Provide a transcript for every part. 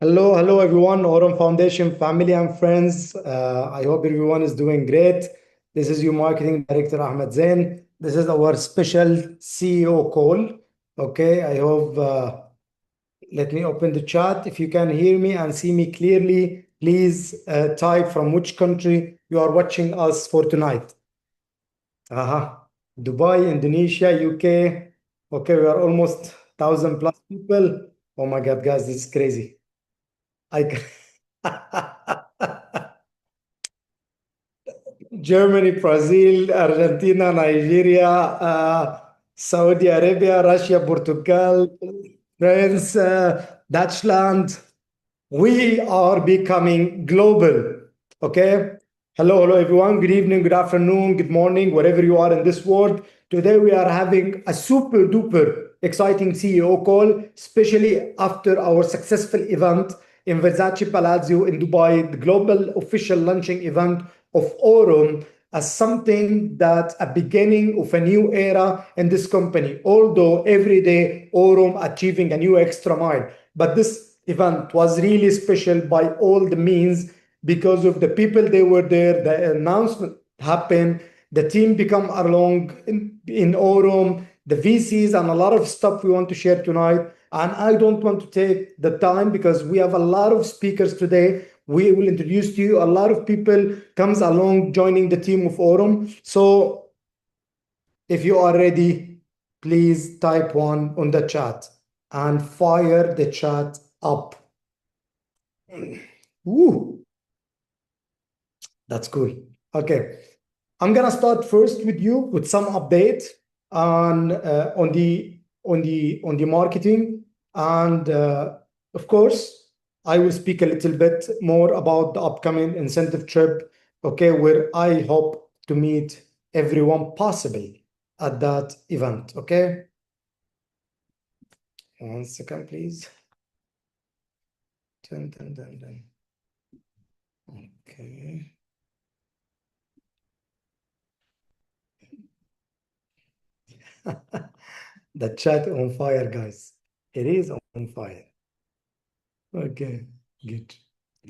Hello everyone, Aurum Foundation family and friends. I hope everyone is doing great. This is your marketing director Ahmed Zain. This is our special CEO call. Okay, I hope. Let me open the chat. If you can hear me and see me clearly, please type from which country you are watching us for tonight. Dubai, Indonesia, UK. Okay, we are almost 1,000 plus people. Oh my God, guys, this is crazy. I Germany, Brazil, Argentina, Nigeria, Saudi Arabia, Russia, Portugal, France, Dutchland. We are becoming global. Okay. Hello, everyone. Good evening, good afternoon, good morning, wherever you are in this world. Today we are having a super duper exciting CEO call, especially after our successful event in Versace Palazzo in Dubai, the global official launching event of AURUM, as something that a beginning of a new era in this company. Although every day AURUM achieving a new extra mile, but this event was really special by all the means because of the people they were there. The announcement happened, the team become along in Aurum, the VCs, and a lot of stuff we want to share tonight. And I don't want to take the time because we have a lot of speakers today. We will introduce to you a lot of people comes along joining the team of Aurum. So if you are ready, please type one on the chat and fire the chat up. Woo, that's cool. Okay, I'm gonna start first with you with some update on the marketing, and of course, I will speak a little bit more about the upcoming incentive trip. Okay, where I hope to meet everyone possible at that event. Okay, 1 second, please. Dun, dun, dun, dun. Okay. The chat on fire, guys. It is on fire. Okay, good.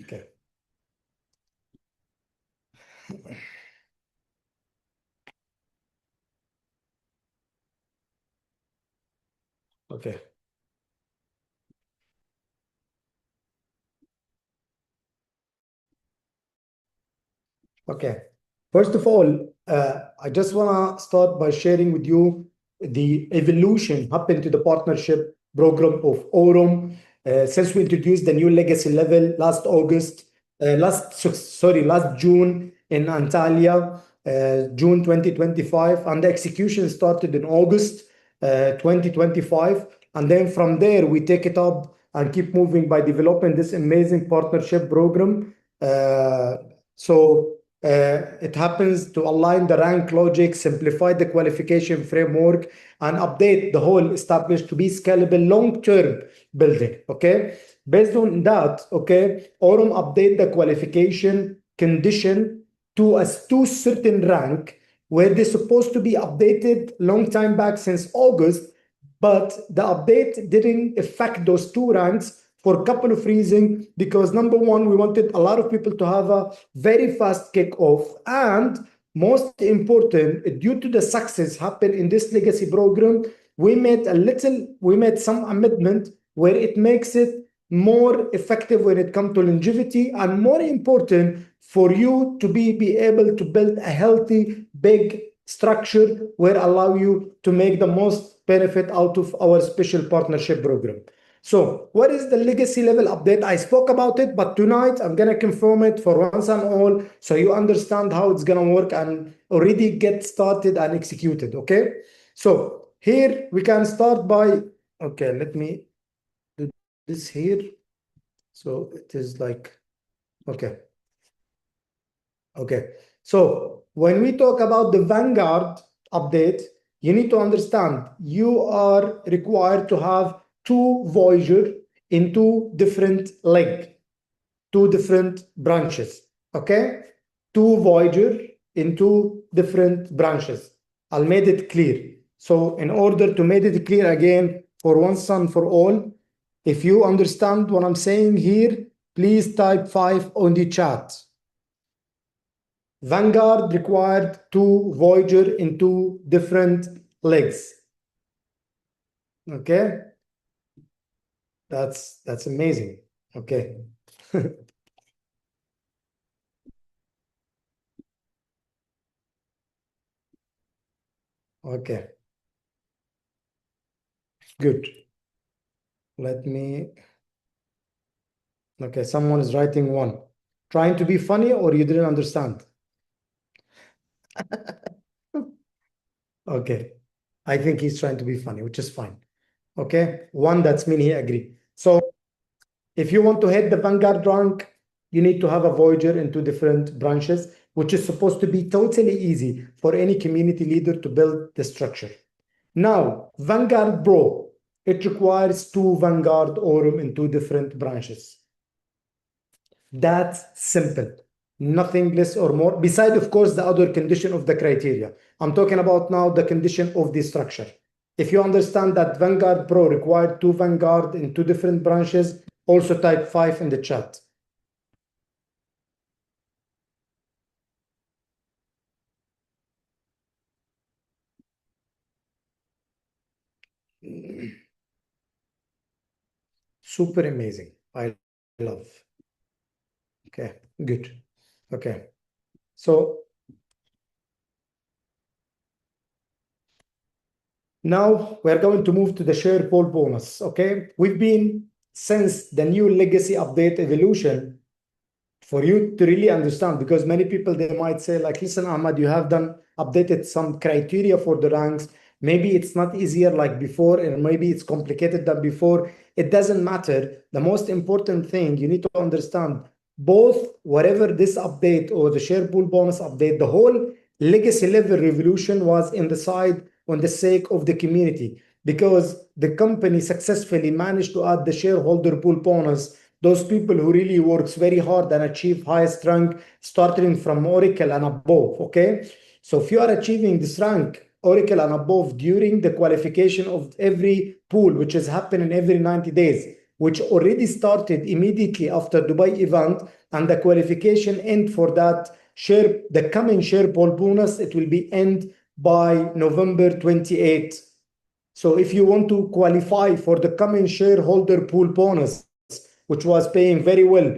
Okay. Okay. Okay. First of all, I just want to start by sharing with you the evolution happened to the partnership program of Aurum since we introduced the new legacy level last August, last June in Antalya, June 2025, and the execution started in August 2025. And then from there, we take it up and keep moving by developing this amazing partnership program. It happens to align the rank logic, simplify the qualification framework, and update the whole established to be scalable long-term building. Okay. Based on that, okay, Aurum update the qualification condition to certain rank where they're supposed to be updated long time back since August, but the update didn't affect those two ranks for a couple of reasons. Because number one, we wanted a lot of people to have a very fast kickoff, and most important, due to the success happened in this legacy program, we made some amendment where it makes it more effective when it comes to longevity, and more important for you to be able to build a healthy big structure where allow you to make the most benefit out of our special partnership program. So what is the legacy level update? I spoke about it, but tonight I'm going to confirm it for once and all so you understand how it's going to work and already get started and executed. Okay. So here we can start by, okay, let me do this here. So it is like, okay. Okay. So when we talk about the Vanguard update, you need to understand you are required to have two Voyager in two different leg, two different branches. Okay, two Voyager in two different branches. I'll made it clear. So in order to make it clear again for once and for all, If you understand what I'm saying here, please type 5 on the chat. Vanguard required two Voyager in two different legs. Okay, that's amazing. Okay. Okay, good. Let me. Okay, someone is writing one. Trying to be funny or you didn't understand? Okay, I think he's trying to be funny, which is fine. Okay, one, that's mean he agree. So if you want to hit the Vanguard rank, you need to have a Voyager in two different branches, which is supposed to be totally easy for any community leader to build the structure. Now, Vanguard Pro, it requires two Vanguard Aurum in two different branches. That's simple. Nothing less or more. Beside, of course, the other condition of the criteria. I'm talking about now the condition of the structure. If you understand that Vanguard Pro required two Vanguard in two different branches, also type 5 in the chat. Super amazing. I love. Okay, good. Okay. So now we're going to move to the share pool bonus. Okay. We've been, since the new legacy update evolution, for you to really understand, because many people, they might say like, listen, Ahmad, you have done updated some criteria for the ranks. Maybe it's not easier like before, and maybe it's complicated than before. It doesn't matter. The most important thing you need to understand, both whatever this update or the share pool bonus update, the whole legacy level revolution was in the side on the sake of the community, because the company successfully managed to add the shareholder pool bonus, those people who really works very hard and achieve highest rank starting from Oracle and above. Okay, so if you are achieving this rank Oracle and above during the qualification of every pool, which is happening every 90 days, which already started immediately after Dubai event, and the qualification end for that share, the coming share pool bonus, it will be end by November 28. So if you want to qualify for the coming shareholder pool bonus, which was paying very well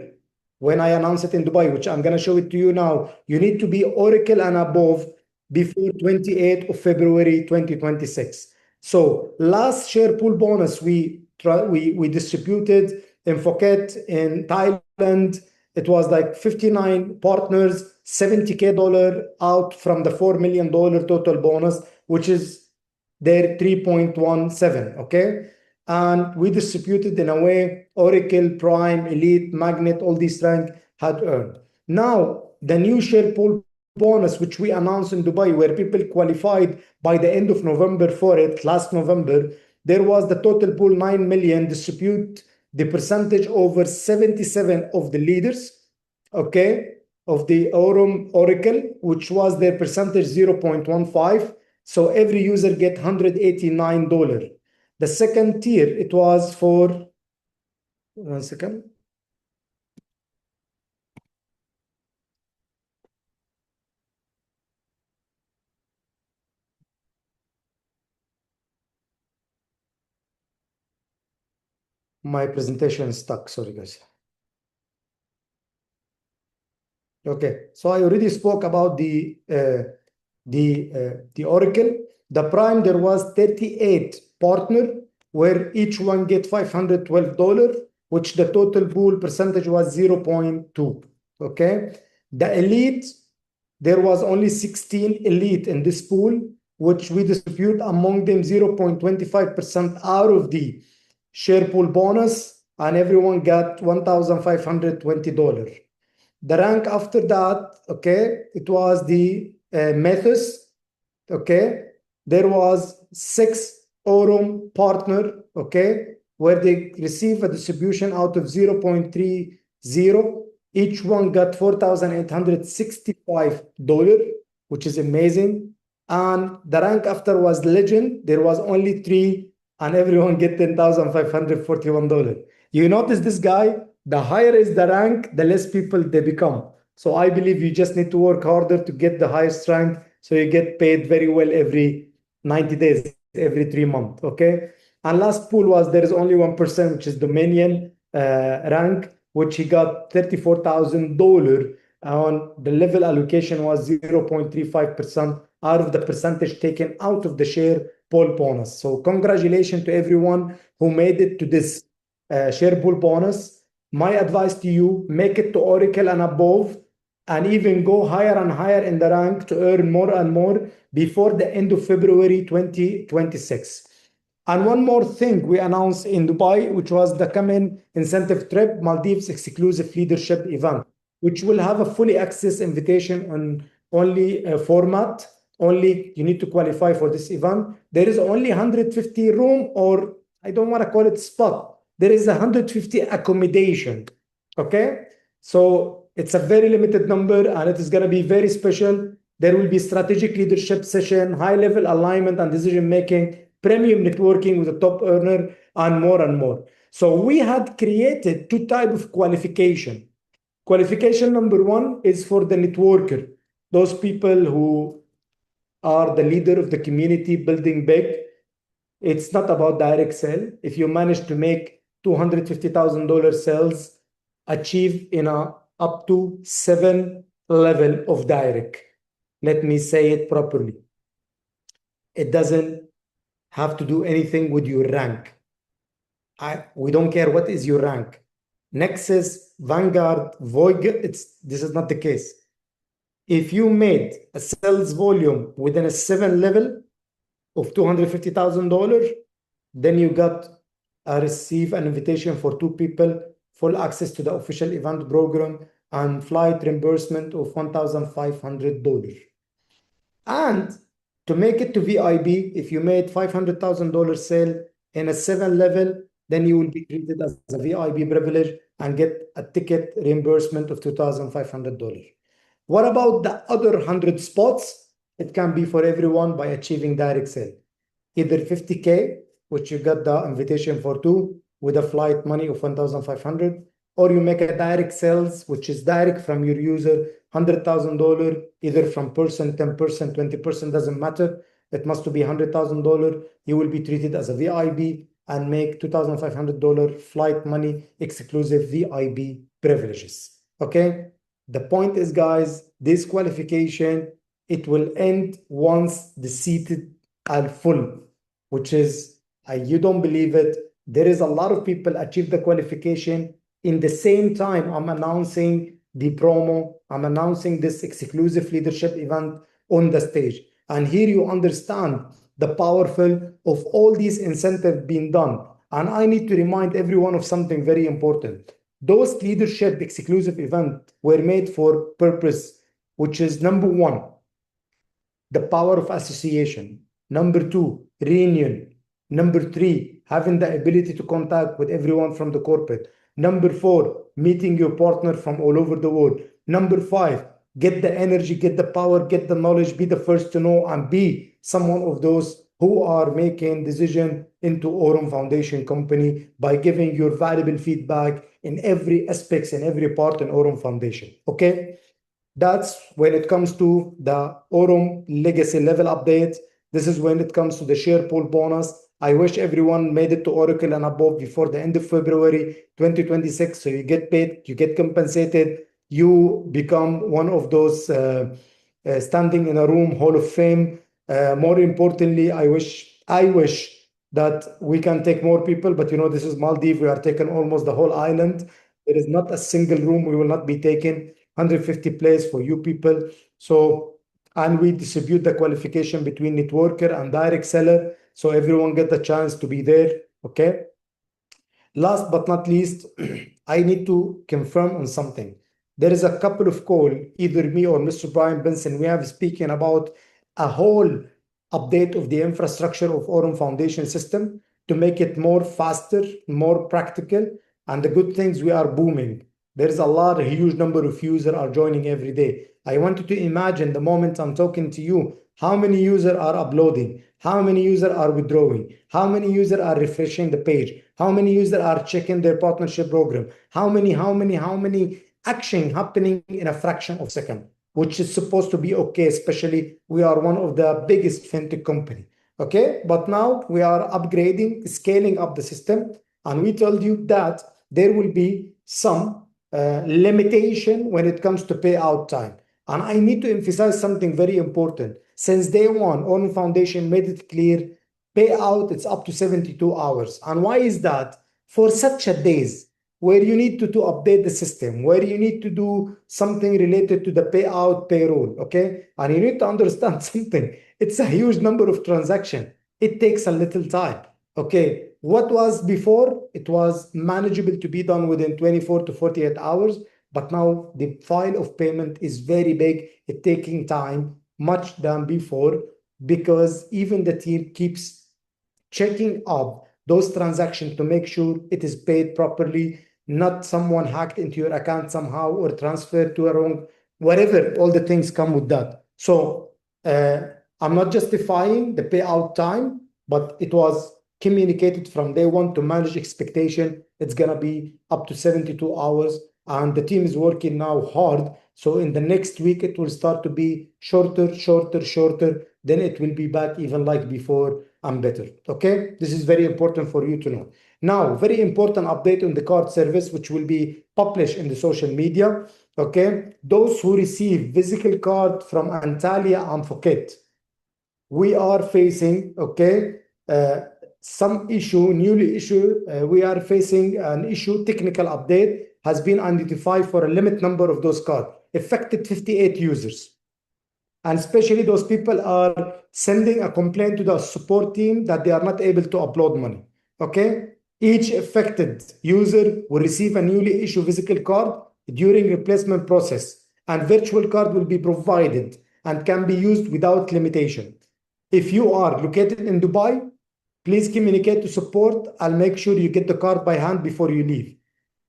when I announced it in Dubai, which I'm going to show it to you now, you need to be Oracle and above before 28th of February 2026. So last share pool bonus we distributed in Phuket in Thailand. It was like 59 partners, $70K out from the $4 million total bonus, which is their 3.17. Okay, and we distributed in a way Oracle, Prime, Elite, Magnet, all these rank had earned. Now, the new share pool bonus, which we announced in Dubai, where people qualified by the end of November for it, last November, there was the total pool 9 million, distribute the percentage over 77 of the leaders, okay, of the AURUM Oracle, which was their percentage 0.15. So every user get $189. The second tier, it was for, 1 second. My presentation is stuck, sorry guys. Okay, so I already spoke about the Oracle. The Prime, there was 38 partner, where each one get $512, which the total pool percentage was 0.2. Okay, the Elite, there was only 16 Elite in this pool, which we distribute among them 0.25% out of the share pool bonus, and everyone got $1,520. The rank after that, okay, it was the Methods, okay. There was 6 Aurum partner, okay, where they receive a distribution out of 0.30. Each one got $4,865, which is amazing. And the rank after was Legend. There was only 3 and everyone get $10,541. You notice this guy, the higher is the rank, the less people they become. So I believe you just need to work harder to get the highest rank so you get paid very well every 90 days, every 3 months. Okay. And last pool was there is only 1%, which is Dominion rank, which he got $34,000 on the level allocation was 0.35% out of the percentage taken out of the share pool bonus. So congratulations to everyone who made it to this share pool bonus. My advice to you, make it to Oracle and above, and even go higher and higher in the rank to earn more and more before the end of February 2026. And one more thing we announced in Dubai, which was the coming incentive trip, Maldives exclusive leadership event, which will have a fully access invitation on only format. Only you need to qualify for this event. There is only 150 room, or I don't want to call it spot. There is 150 accommodation. Okay. So it's a very limited number and it is going to be very special. There will be strategic leadership session, high level alignment and decision making, premium networking with a top earner, and more and more. So we had created two types of qualification. Qualification number one is for the networker, those people who are the leader of the community building big. It's not about direct sale. If you manage to make $250,000 sales, achieve in a up to 7 level of direct. Let me say it properly. It doesn't have to do anything with your rank. We don't care what is your rank. Nexus, Vanguard, Voig, this is not the case. If you made a sales volume within a 7 level of $250,000, then you got receive an invitation for two people, full access to the official event program, and flight reimbursement of $1,500. And to make it to VIP, if you made $500,000 sale in a 7 level, then you will be treated as a VIP privilege and get a ticket reimbursement of $2,500. What about the other 100 spots? It can be for everyone by achieving direct sale. Either 50K, which you got the invitation for two with a flight money of 1,500, or you make a direct sales, which is direct from your user, $100,000, either from person, 10%, 20%, doesn't matter. It must be $100,000. You will be treated as a VIP and make $2,500 flight money, exclusive VIP privileges. Okay. The point is, guys, this qualification, it will end once the seated are full, which is, you don't believe it. There is a lot of people achieve the qualification. In the same time, I'm announcing the promo. I'm announcing this exclusive leadership event on the stage. And here you understand the powerful of all these incentives being done. And I need to remind everyone of something very important. Those leadership exclusive events were made for purpose, which is number one, the power of association. Number two, reunion. Number three, having the ability to contact with everyone from the corporate. Number four, meeting your partner from all over the world. Number five, get the energy, get the power, get the knowledge, be the first to know, and be someone of those who are making decision into AURUM Foundation company by giving your valuable feedback in every aspects and every part in AURUM Foundation. Okay. That's when it comes to the AURUM legacy level update. This is when it comes to the share pool bonus. I wish everyone made it to Oracle and above before the end of February 2026. So you get paid, you get compensated, you become one of those standing in a room Hall of Fame. More importantly, I wish that we can take more people, but this is Maldives. We are taking almost the whole island. There is not a single room we will not be taking. 150 place for you people. So, and we distribute the qualification between networker and direct seller. So everyone get the chance to be there. Okay. Last but not least, I need to confirm on something. There is a couple of call, either me or Mr. Brian Benson, we have speaking about a whole update of the infrastructure of AURUM Foundation system to make it more faster, more practical. And the good things, we are booming. There is a huge number of users are joining every day. I want you to imagine the moment I'm talking to you, how many users are uploading, how many users are withdrawing, how many users are refreshing the page, how many users are checking their partnership program, how many action happening in a fraction of a second, which is supposed to be okay, especially we are one of the biggest fintech company. Okay, but now we are upgrading, scaling up the system, and we told you that there will be some limitation when it comes to payout time. And I need to emphasize something very important. Since day one, Aurum Foundation made it clear payout it's up to 72 hours. And why is that? For such a days where you need to update the system, where you need to do something related to the payout payroll, okay? And you need to understand something. It's a huge number of transactions. It takes a little time. Okay, what was before, it was manageable to be done within 24 to 48 hours, but now the file of payment is very big. It's taking time, much than before, because even the team keeps checking up those transactions to make sure it is paid properly, not someone hacked into your account somehow or transferred to a wrong, whatever, all the things come with that. So uh, I'm not justifying the payout time, but it was communicated from day one to manage expectation. It's gonna be up to 72 hours, and the team is working now hard. So in the next week, it will start to be shorter, shorter, shorter. Then it will be back even like before and better. Okay, this is very important for you to know. Now, very important update on the card service, which will be published in the social media. Okay, those who receive physical card from Antalya and Phuket, we are facing, okay, some issue, newly issue, we are facing an issue, technical update has been identified for a limit number of those cards, affected 58 users. And especially those people are sending a complaint to the support team that they are not able to upload money. Okay, each affected user will receive a newly issued physical card during replacement process, and virtual card will be provided and can be used without limitation. If you are located in Dubai, please communicate to support. I'll make sure you get the card by hand before you leave.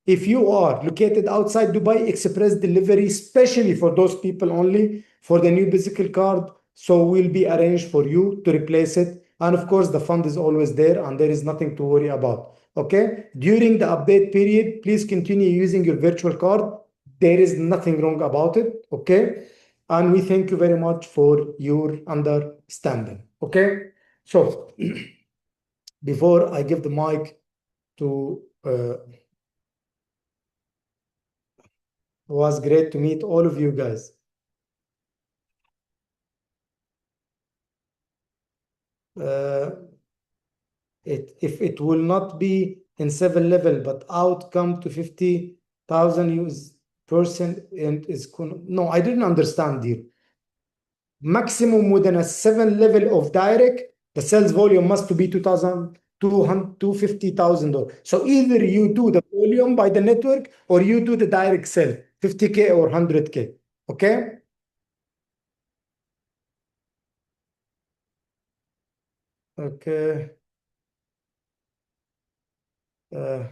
If you are located outside Dubai, express delivery, especially for those people only, for the new physical card. So will be arranged for you to replace it. And of course, the fund is always there and there is nothing to worry about. Okay. During the update period, please continue using your virtual card. There is nothing wrong about it. Okay. And we thank you very much for your understanding. Okay. So before I give the mic to was great to meet all of you guys. Uh, if it will not be in 7 level, but outcome to 50,000 use person and is no, I didn't understand here. Maximum within a 7 level of direct, the sales volume must be 2,000, 250,000. So either you do the volume by the network or you do the direct sell, 50K or 100K. Okay. Okay. Uh,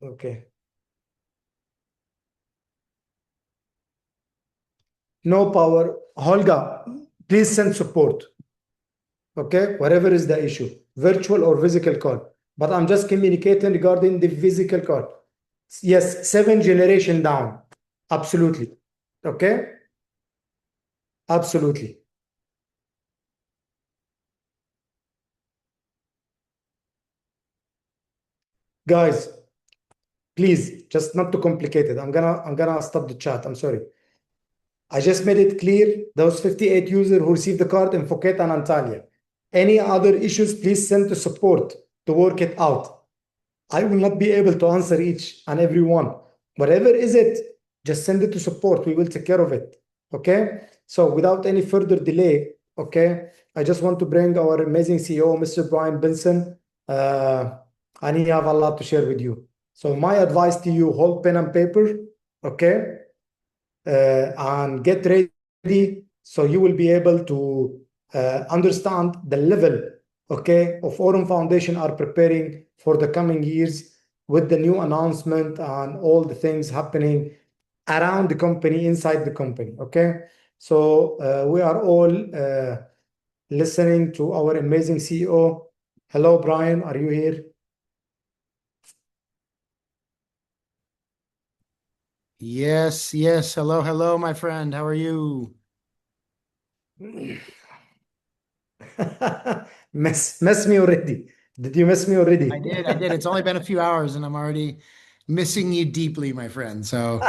okay. No power. Holga, please send support. Okay, whatever is the issue, virtual or physical card. But I'm just communicating regarding the physical card. Yes, 7 generation down. Absolutely. Okay, absolutely. Guys, please, just not too complicated. I'm gonna stop the chat. I'm sorry. I just made it clear those 58 users who received the card in Phuket and Antalya. Any other issues, please send to support to work it out. I will not be able to answer each and every one. Whatever is it, just send it to support. We will take care of it. Okay. So without any further delay, okay, I just want to bring our amazing CEO, Mr. Brian Benson, and he have a lot to share with you. So my advice to you, hold pen and paper, okay, and get ready so you will be able to understand the level, okay, of Aurum Foundation are preparing for the coming years with the new announcement and all the things happening around the company, inside the company. Okay. So we are all listening to our amazing CEO. Hello, Brian. Are you here? Yes, yes. Hello, hello, my friend. How are you? Miss me already. Did you miss me I already? did, I did. It's only been a few hours and I'm already missing you deeply, my friend. So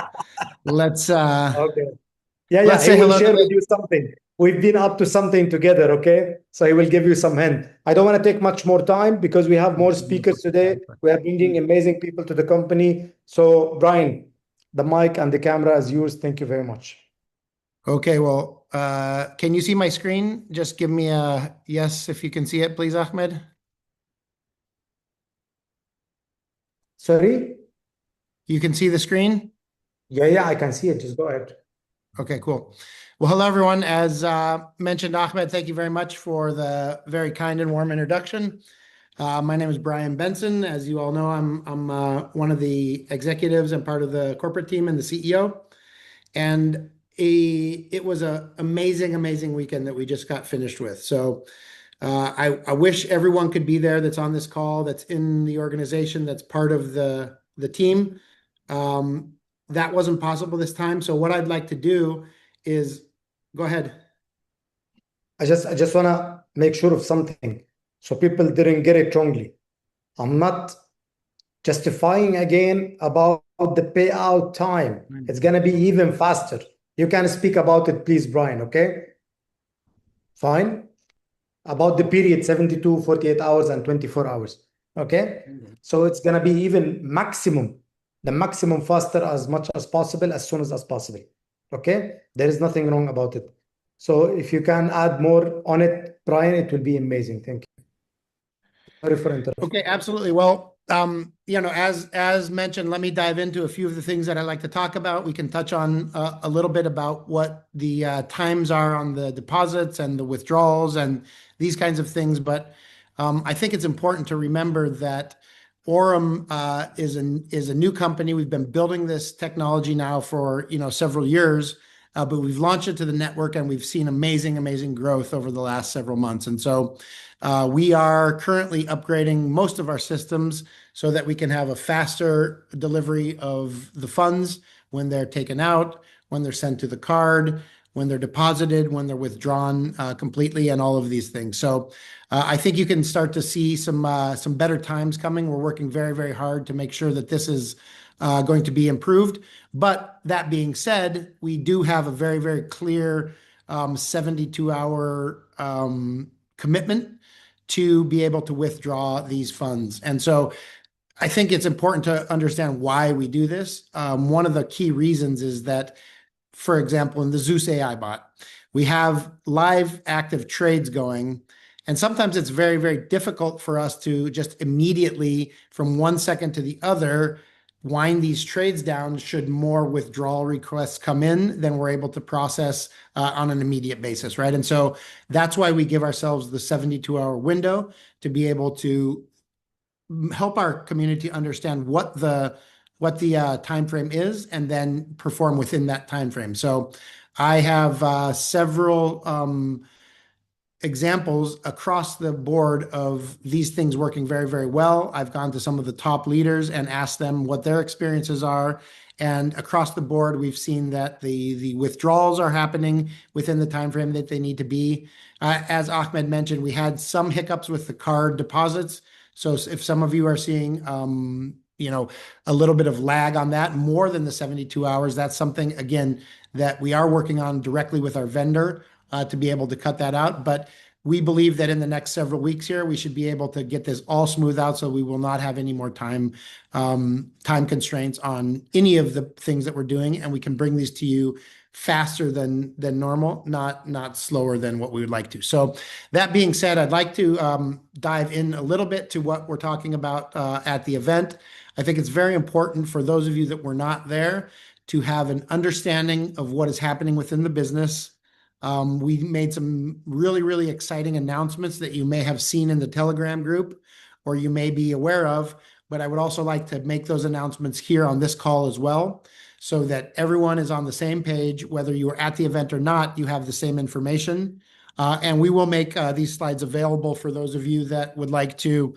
let's uh Okay. Yeah, let's yeah. He say will hello to share with the you something. We've been up to something together, okay? So he will give you some hint. I don't want to take much more time because we have more speakers today. We are bringing amazing people to the company. So, Brian, the mic and the camera is yours. Thank you very much. Okay, well, can you see my screen? Just give me a yes if you can see it, please, Ahmed. Sorry? You can see the screen? Yeah, yeah, I can see it. Just go ahead. Okay, cool. Well, hello everyone. As mentioned, Ahmed, thank you very much for the very kind and warm introduction. My name is Brian Benson. As you all know, I'm one of the executives and part of the corporate team and the CEO. And it was a amazing, amazing weekend that we just got finished with. So I wish everyone could be there that's on this call, that's in the organization, that's part of the team. Um, that wasn't possible this time. So what I'd like to do is go ahead. I just wanna make sure of something so people didn't get it wrongly. I'm not justifying again about the payout time. It's gonna be even faster. You can speak about it, please, Brian, okay? Fine. About the period 72, 48 hours, and 24 hours. Okay. So it's gonna be even maximum, the maximum faster as much as possible, as soon as possible. Okay. There is nothing wrong about it. So if you can add more on it, Brian, it will be amazing. Thank you. Sorry for interrupting. Okay, absolutely. Well, as mentioned, let me dive into a few of the things that I like to talk about. We can touch on a little bit about what the times are on the deposits and the withdrawals and these kinds of things. But I think it's important to remember that Aurum is a new company. We've been building this technology now for several years, but we've launched it to the network and we've seen amazing, amazing growth over the last several months. And so we are currently upgrading most of our systems so that we can have a faster delivery of the funds when they're taken out, when they're sent to the card, when they're deposited, when they're withdrawn completely, and all of these things. So I think you can start to see some better times coming. We're working very, very hard to make sure that this is going to be improved. But that being said, we do have a very, very clear 72-hour commitment to be able to withdraw these funds. And so I think it's important to understand why we do this. One of the key reasons is that, for example, in the Zeus AI bot, we have live active trades going. And sometimes it's very, very difficult for us to just immediately, from 1 second to the other, wind these trades down should more withdrawal requests come in than we're able to process on an immediate basis, right? And so that's why we give ourselves the 72-hour window to be able to help our community understand what the time frame is and then perform within that time frame. So I have several examples across the board of these things working very, very well. I've gone to some of the top leaders and asked them what their experiences are. And across the board, we've seen that the withdrawals are happening within the time frame that they need to be. As Ahmed mentioned, we had some hiccups with the card deposits. So if some of you are seeing a little bit of lag on that, more than the 72 hours, that's something, again, that we are working on directly with our vendor to be able to cut that out. But we believe that in the next several weeks here, we should be able to get this all smooth out so we will not have any more time constraints on any of the things that we're doing, and we can bring these to you faster than normal, not slower than what we would like to. So that being said, I'd like to dive in a little bit to what we're talking about at the event. I think it's very important for those of you that were not there to have an understanding of what is happening within the business. We made some really, really exciting announcements that you may have seen in the Telegram group or you may be aware of, but I would also like to make those announcements here on this call as well. so that everyone is on the same page, whether you are at the event or not, you have the same information. And we will make these slides available for those of you that would like to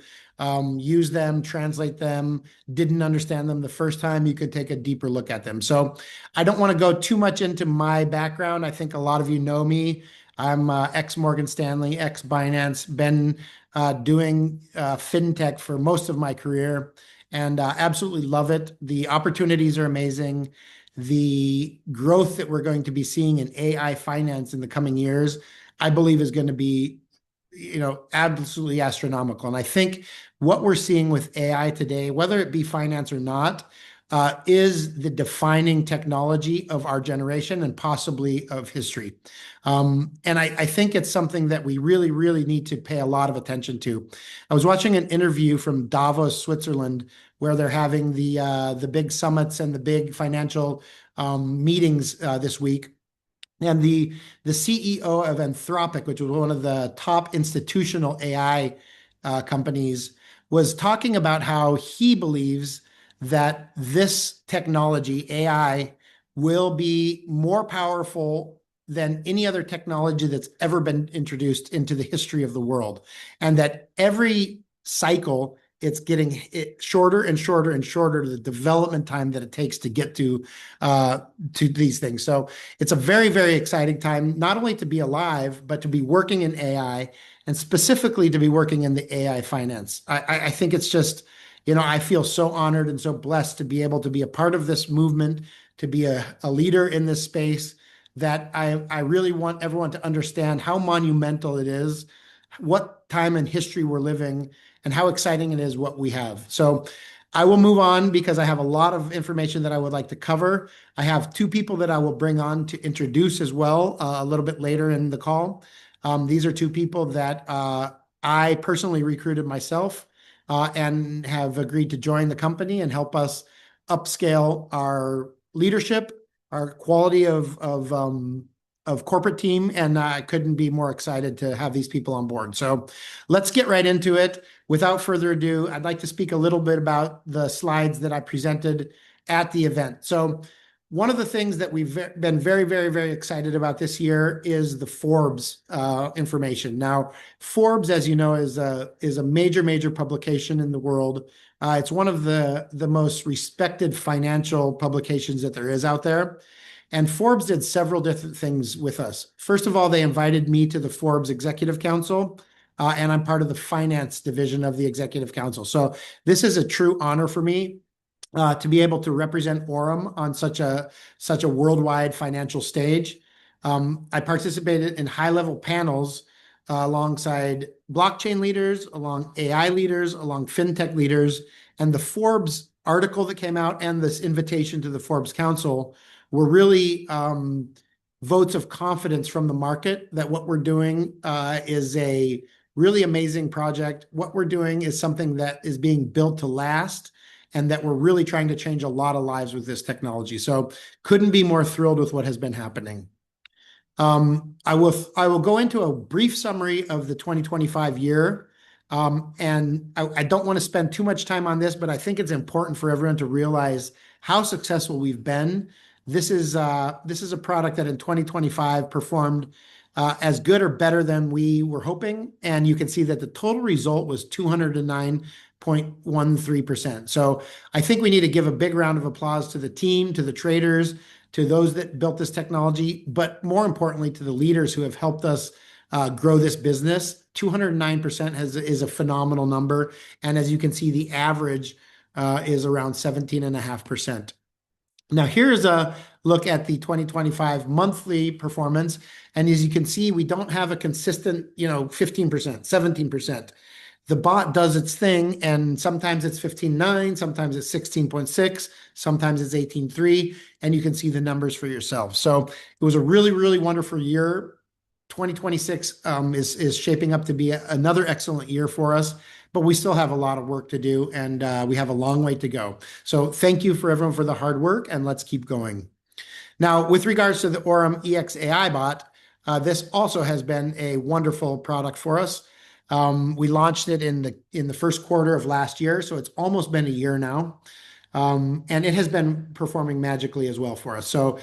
use them, translate them, didn't understand them the first time, you could take a deeper look at them. So I don't want to go too much into my background. I think a lot of you know me. I'm ex Morgan Stanley, ex Binance, been doing fintech for most of my career and absolutely love it. The opportunities are amazing. The growth that we're going to be seeing in AI finance in the coming years, I believe, is going to be, absolutely astronomical. And I think what we're seeing with AI today, whether it be finance or not, is the defining technology of our generation and possibly of history. And I think it's something that we really, really need to pay a lot of attention to. I was watching an interview from Davos, Switzerland, where they're having the big summits and the big financial meetings this week. And the CEO of Anthropic, which was one of the top institutional AI companies, was talking about how he believes that this technology, AI, will be more powerful than any other technology that's ever been introduced into the history of the world. And that every cycle, it's getting shorter and shorter and shorter, the development time that it takes to get to these things. So it's a very, very exciting time, not only to be alive, but to be working in AI and specifically to be working in the AI finance. I think it's just, I feel so honored and so blessed to be able to be a part of this movement, to be a leader in this space, that I really want everyone to understand how monumental it is, what time in history we're living, and how exciting it is what we have. So I will move on because I have a lot of information that I would like to cover. I have two people that I will bring on to introduce as well a little bit later in the call. These are two people that I personally recruited myself and have agreed to join the company and help us upscale our leadership, our quality of corporate team, and I couldn't be more excited to have these people on board. So let's get right into it. Without further ado, I'd like to speak a little bit about the slides that I presented at the event. So one of the things that we've been very, very, very excited about this year is the Forbes information. Now, Forbes, as you know, is a major, major publication in the world. It's one of the most respected financial publications that there is out there. And Forbes did several different things with us. First of all, they invited me to the Forbes Executive Council, and I'm part of the finance division of the Executive Council. So this is a true honor for me to be able to represent AURUM on such a worldwide financial stage. I participated in high-level panels alongside blockchain leaders, along AI leaders, along fintech leaders, and the Forbes article that came out and this invitation to the Forbes Council were really votes of confidence from the market that what we're doing is a really amazing project. What we're doing is something that is being built to last, and that we're really trying to change a lot of lives with this technology. So couldn't be more thrilled with what has been happening. I will go into a brief summary of the 2025 year. And I don't want to spend too much time on this, but I think it's important for everyone to realize how successful we've been. This is a product that in 2025 performed as good or better than we were hoping. And you can see that the total result was 209.13%. So I think we need to give a big round of applause to the team, to the traders, to those that built this technology, but more importantly, to the leaders who have helped us grow this business. 209% is a phenomenal number. And as you can see, the average is around 17.5%. Now, here's a look at the 2025 monthly performance. And as you can see, we don't have a consistent, 15%, 17%. The bot does its thing, and sometimes it's 15.9, sometimes it's 16.6, sometimes it's 18.3, and you can see the numbers for yourself. So it was a really, really wonderful year. 2026 is shaping up to be another excellent year for us, but we still have a lot of work to do, and we have a long way to go. So thank you for everyone for the hard work, and let's keep going. Now, with regards to the AURUM EX AI bot, this also has been a wonderful product for us. We launched it in the first quarter of last year, so it's almost been a year now. And it has been performing magically as well for us. So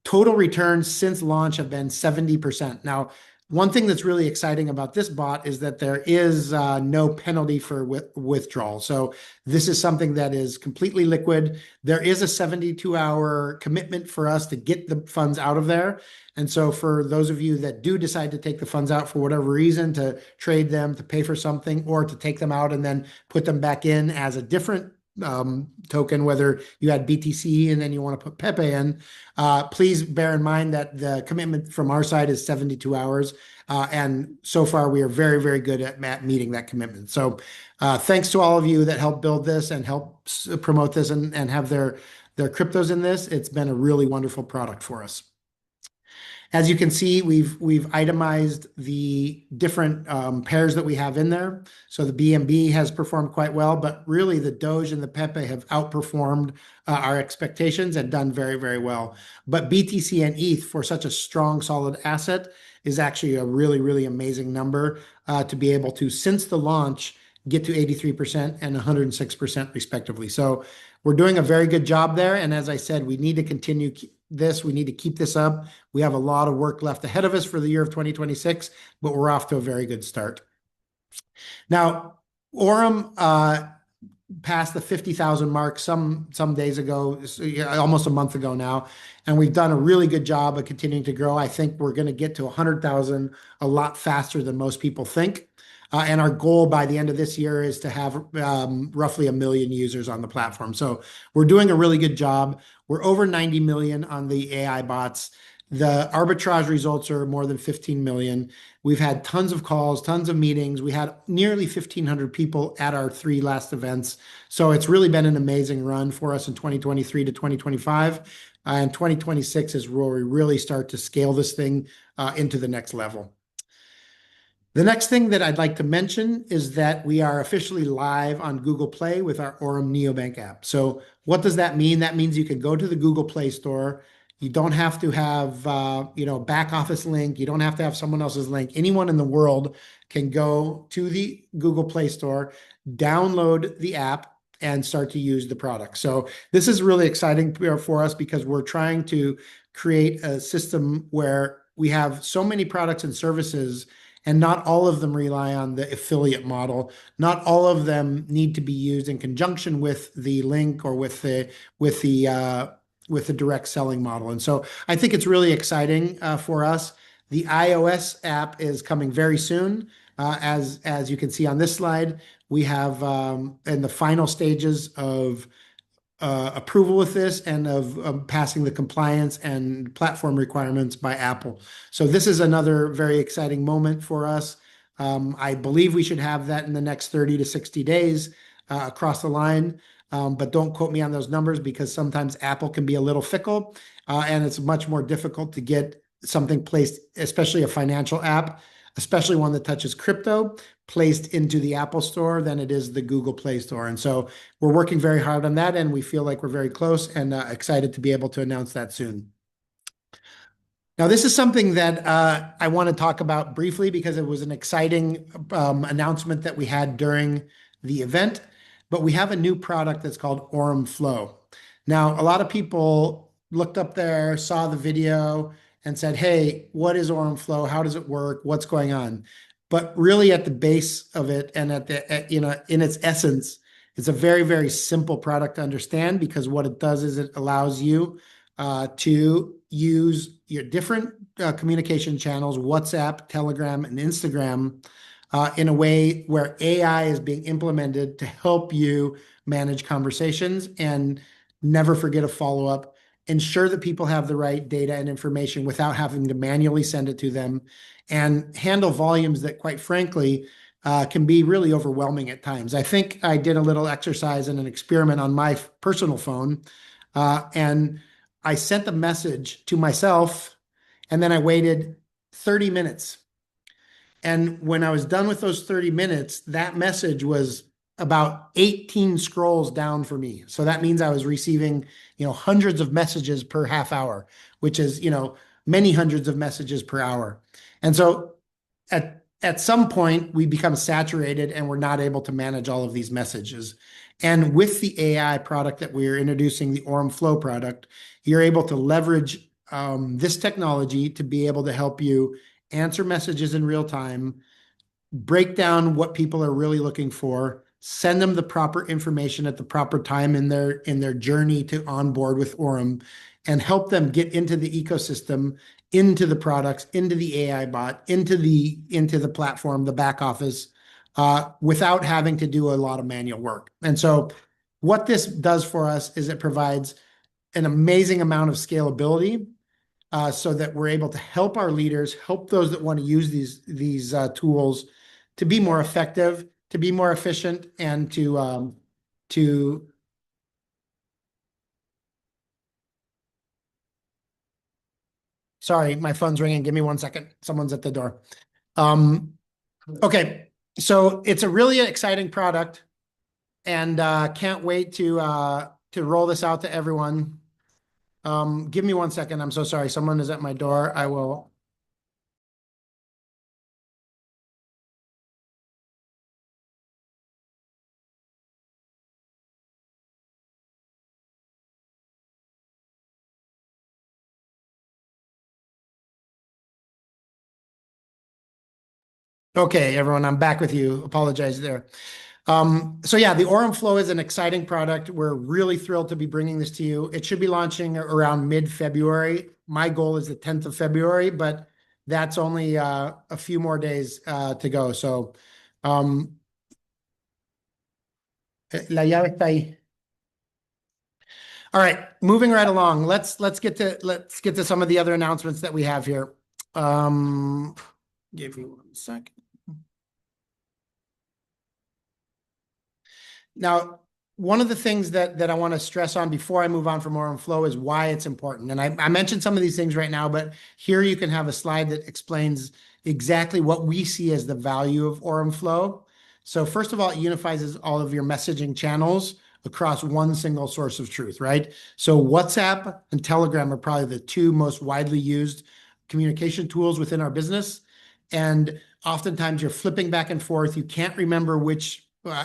total returns since launch have been 70%. Now, one thing that's really exciting about this bot is that there is no penalty for withdrawal. So this is something that is completely liquid. There is a 72-hour commitment for us to get the funds out of there. And so for those of you that do decide to take the funds out for whatever reason, to trade them, to pay for something, or to take them out and then put them back in as a different token, whether you had BTC and then you want to put Pepe in, please bear in mind that the commitment from our side is 72 hours. And so far, we are very, very good at meeting that commitment. So thanks to all of you that helped build this and help promote this and have their cryptos in this. It's been a really wonderful product for us. As you can see, we've itemized the different pairs that we have in there. So the BNB has performed quite well, but really the Doge and the Pepe have outperformed our expectations and done very, very well. But BTC and ETH, for such a strong, solid asset, is actually a really, really amazing number to be able to, since the launch, get to 83% and 106% respectively. So we're doing a very good job there. And as I said, we need to continue this. We need to keep this up. We have a lot of work left ahead of us for the year of 2026, but we're off to a very good start. Now, AURUM passed the 50,000 mark some days ago, almost a month ago now, and we've done a really good job of continuing to grow. I think we're going to get to 100,000 a lot faster than most people think. And our goal by the end of this year is to have roughly 1 million users on the platform. So we're doing a really good job. We're over 90 million on the AI bots. The arbitrage results are more than 15 million. We've had tons of calls, tons of meetings. We had nearly 1,500 people at our 3 last events. So it's really been an amazing run for us in 2023 to 2025. And 2026 is where we really start to scale this thing into the next level. The next thing that I'd like to mention is that we are officially live on Google Play with our AURUM Neobank app. So what does that mean? That means you can go to the Google Play Store. You don't have to have back office link. You don't have to have someone else's link. Anyone in the world can go to the Google Play Store, download the app, and start to use the product. So this is really exciting for us because we're trying to create a system where we have so many products and services, and not all of them rely on the affiliate model. Not all of them need to be used in conjunction with the link or with the direct selling model. And so I think it's really exciting for us. The iOS app is coming very soon. As you can see on this slide, we have in the final stages of approval with this and of passing the compliance and platform requirements by Apple. So this is another very exciting moment for us. I believe we should have that in the next 30 to 60 days across the line. But don't quote me on those numbers because sometimes Apple can be a little fickle and it's much more difficult to get something placed, especially a financial app, especially one that touches crypto, placed into the Apple Store than it is the Google Play Store. And so we're working very hard on that, and we feel like we're very close and excited to be able to announce that soon. Now, this is something that I want to talk about briefly because it was an exciting announcement that we had during the event, but we have a new product that's called AURUM Flow. Now, a lot of people looked up there, saw the video, and said, hey, what is AURUM Flow? How does it work? What's going on? But really at the base of it and in its essence, it's a very, very simple product to understand because what it does is it allows you to use your different communication channels, WhatsApp, Telegram, and Instagram, in a way where AI is being implemented to help you manage conversations and never forget a follow-up, ensure that people have the right data and information without having to manually send it to them, and handle volumes that, quite frankly, can be really overwhelming at times. I think I did a little exercise and an experiment on my personal phone, and I sent a message to myself, and then I waited 30 minutes. And when I was done with those 30 minutes, that message was about 18 scrolls down for me. So that means I was receiving, hundreds of messages per half hour, which is, many hundreds of messages per hour. And so at at some point we become saturated and we're not able to manage all of these messages. And with the AI product that we're introducing, the AURUM Flow product, you're able to leverage this technology to be able to help you answer messages in real time, break down what people are really looking for, send them the proper information at the proper time in their journey to onboard with AURUM, and help them get into the ecosystem, into the products, into the AI bot, into the platform, the back office, without having to do a lot of manual work. And so what this does for us is it provides an amazing amount of scalability, so that we're able to help our leaders, help those that want to use these tools to be more effective, to be more efficient, and to sorry, my phone's ringing. Give me 1 second. Someone's at the door. Okay, so it's a really exciting product, and can't wait to roll this out to everyone. Give me 1 second. I'm so sorry. Someone is at my door. I will. Okay, everyone, I'm back with you. Apologize there. So yeah, the AURUM Flow is an exciting product. We're really thrilled to be bringing this to you. It should be launching around mid-February. My goal is the 10th of February, but that's only a few more days to go. So la llave está ahí. All right, moving right along. Let's get to some of the other announcements that we have here. Give me 1 second. Now, one of the things that I want to stress on before I move on from AURUM Flow is why it's important. And I mentioned some of these things right now, but here you can have a slide that explains exactly what we see as the value of AURUM Flow. So first of all, it unifies all of your messaging channels across one single source of truth, right? So WhatsApp and Telegram are probably the two most widely used communication tools within our business. And oftentimes you're flipping back and forth. You can't remember which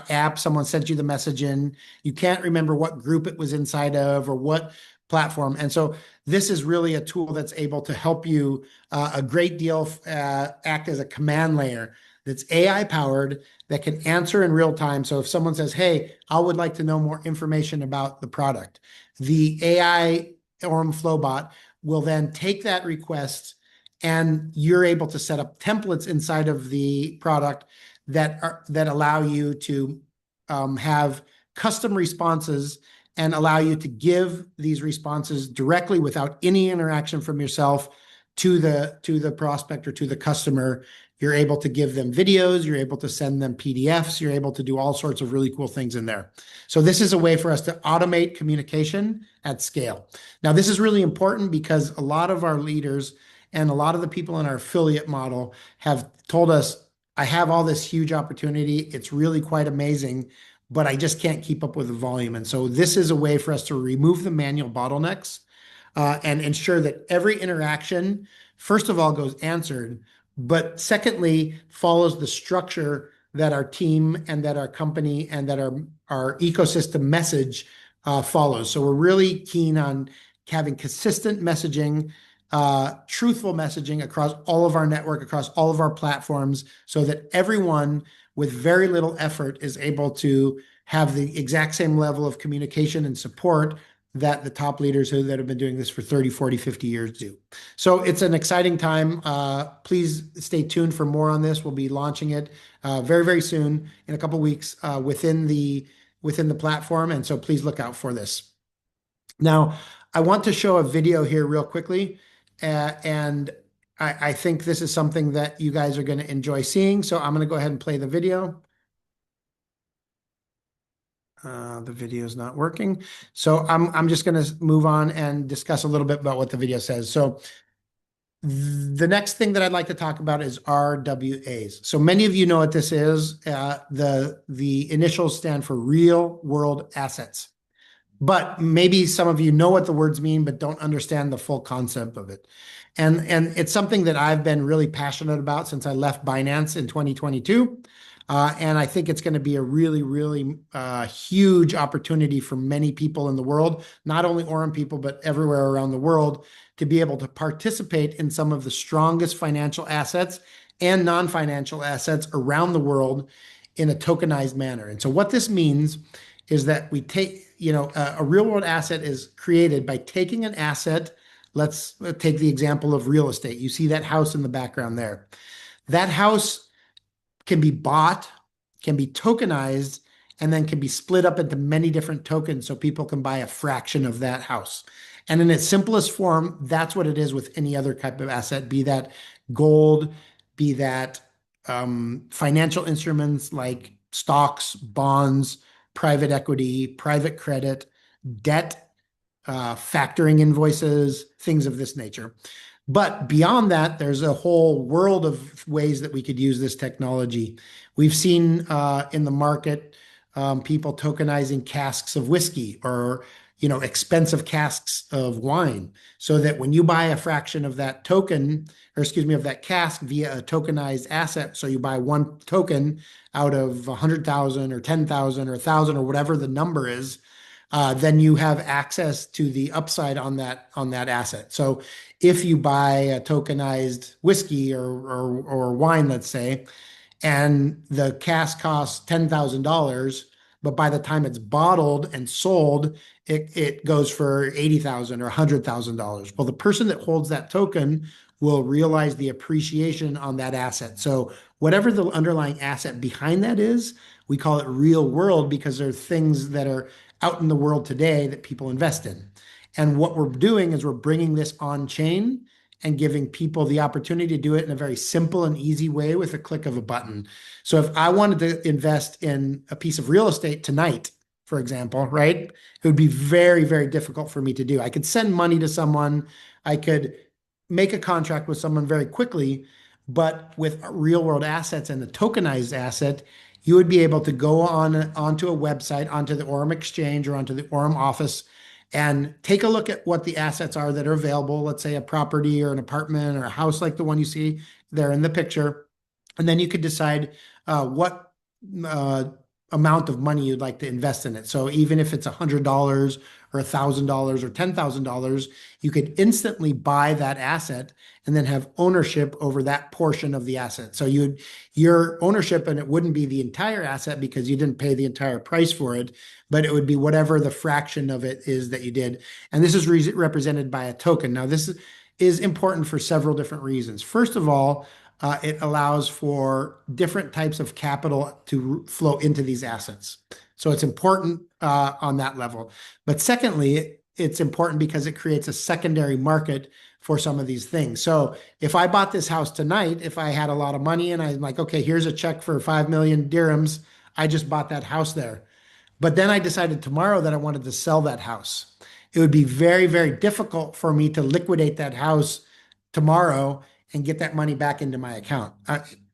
app someone sent you the message in. You can't remember what group it was inside of or what platform. And so this is really a tool that's able to help you a great deal, act as a command layer that's AI powered, that can answer in real time. So if someone says, hey, I would like to know more information about the product, the AI AURUM Flow bot will then take that request, and you're able to set up templates inside of the product that allow you to have custom responses and allow you to give these responses directly without any interaction from yourself to the prospect or to the customer. You're able to give them videos, you're able to send them PDFs, you're able to do all sorts of really cool things in there. So this is a way for us to automate communication at scale. Now, this is really important because a lot of our leaders and a lot of the people in our affiliate model have told us, I have all this huge opportunity. It's really quite amazing, but I just can't keep up with the volume. And so this is a way for us to remove the manual bottlenecks and ensure that every interaction, first of all, goes answered, but secondly, follows the structure that our team and that our company and that our ecosystem message follows. So we're really keen on having consistent messaging, truthful messaging across all of our network, across all of our platforms, so that everyone with very little effort is able to have the exact same level of communication and support that the top leaders that have been doing this for 30, 40, 50 years do. So it's an exciting time. Please stay tuned for more on this. We'll be launching it very, very soon, in a couple of weeks, within the platform. And so please look out for this. Now, I want to show a video here real quickly. And I think this is something that you guys are going to enjoy seeing. So I'm going to go ahead and play the video. The video is not working. So I'm just going to move on and discuss a little bit about what the video says. So the next thing that I'd like to talk about is RWAs. So many of you know what this is. The initials stand for real world assets. But maybe some of you know what the words mean, but don't understand the full concept of it. And it's something that I've been really passionate about since I left Binance in 2022. And I think it's going to be a really, really huge opportunity for many people in the world, not only Aurum people, but everywhere around the world, to be able to participate in some of the strongest financial assets and non-financial assets around the world in a tokenized manner. And so what this means is that we take, a real world asset is created by taking an asset. Let's take the example of real estate. You see that house in the background there. That house can be bought, can be tokenized, and then can be split up into many different tokens so people can buy a fraction of that house. And in its simplest form, that's what it is with any other type of asset, be that gold, be that financial instruments like stocks, bonds, private equity, private credit, debt, factoring invoices, things of this nature. But beyond that, there's a whole world of ways that we could use this technology. We've seen in the market people tokenizing casks of whiskey or expensive casks of wine, so that when you buy a fraction of that token, or excuse me, of that cask via a tokenized asset, so you buy one token out of 100,000 or 10,000 or 1,000 or whatever the number is, then you have access to the upside on that asset. So if you buy a tokenized whiskey or wine, let's say, and the cask costs $10,000, but by the time it's bottled and sold, it goes for $80,000 or $100,000. Well, the person that holds that token will realize the appreciation on that asset. So whatever the underlying asset behind that is, we call it real world because there are things that are out in the world today that people invest in. And what we're doing is we're bringing this on chain and giving people the opportunity to do it in a very simple and easy way with a click of a button. So if I wanted to invest in a piece of real estate tonight, for example, right, it would be very, very difficult for me to do. I could send money to someone, I could make a contract with someone very quickly, but with real world assets and the tokenized asset, you would be able to go onto a website, onto the Aurum exchange or onto the Aurum office, and take a look at what the assets are that are available. Let's say a property or an apartment or a house like the one you see there in the picture. And then you could decide what amount of money you'd like to invest in it. So even if it's $100 or $1,000 or $10,000, you could instantly buy that asset and then have ownership over that portion of the asset. So your ownership, and it wouldn't be the entire asset because you didn't pay the entire price for it, but it would be whatever the fraction of it is that you did. And this is represented by a token. Now, this is important for several different reasons. First of all, it allows for different types of capital to flow into these assets. So it's important on that level. But secondly, it's important because it creates a secondary market for some of these things. So if I bought this house tonight, if I had a lot of money and I'm like, okay, here's a check for 5 million dirhams, I just bought that house there. But then I decided tomorrow that I wanted to sell that house. It would be very, very difficult for me to liquidate that house tomorrow and get that money back into my account.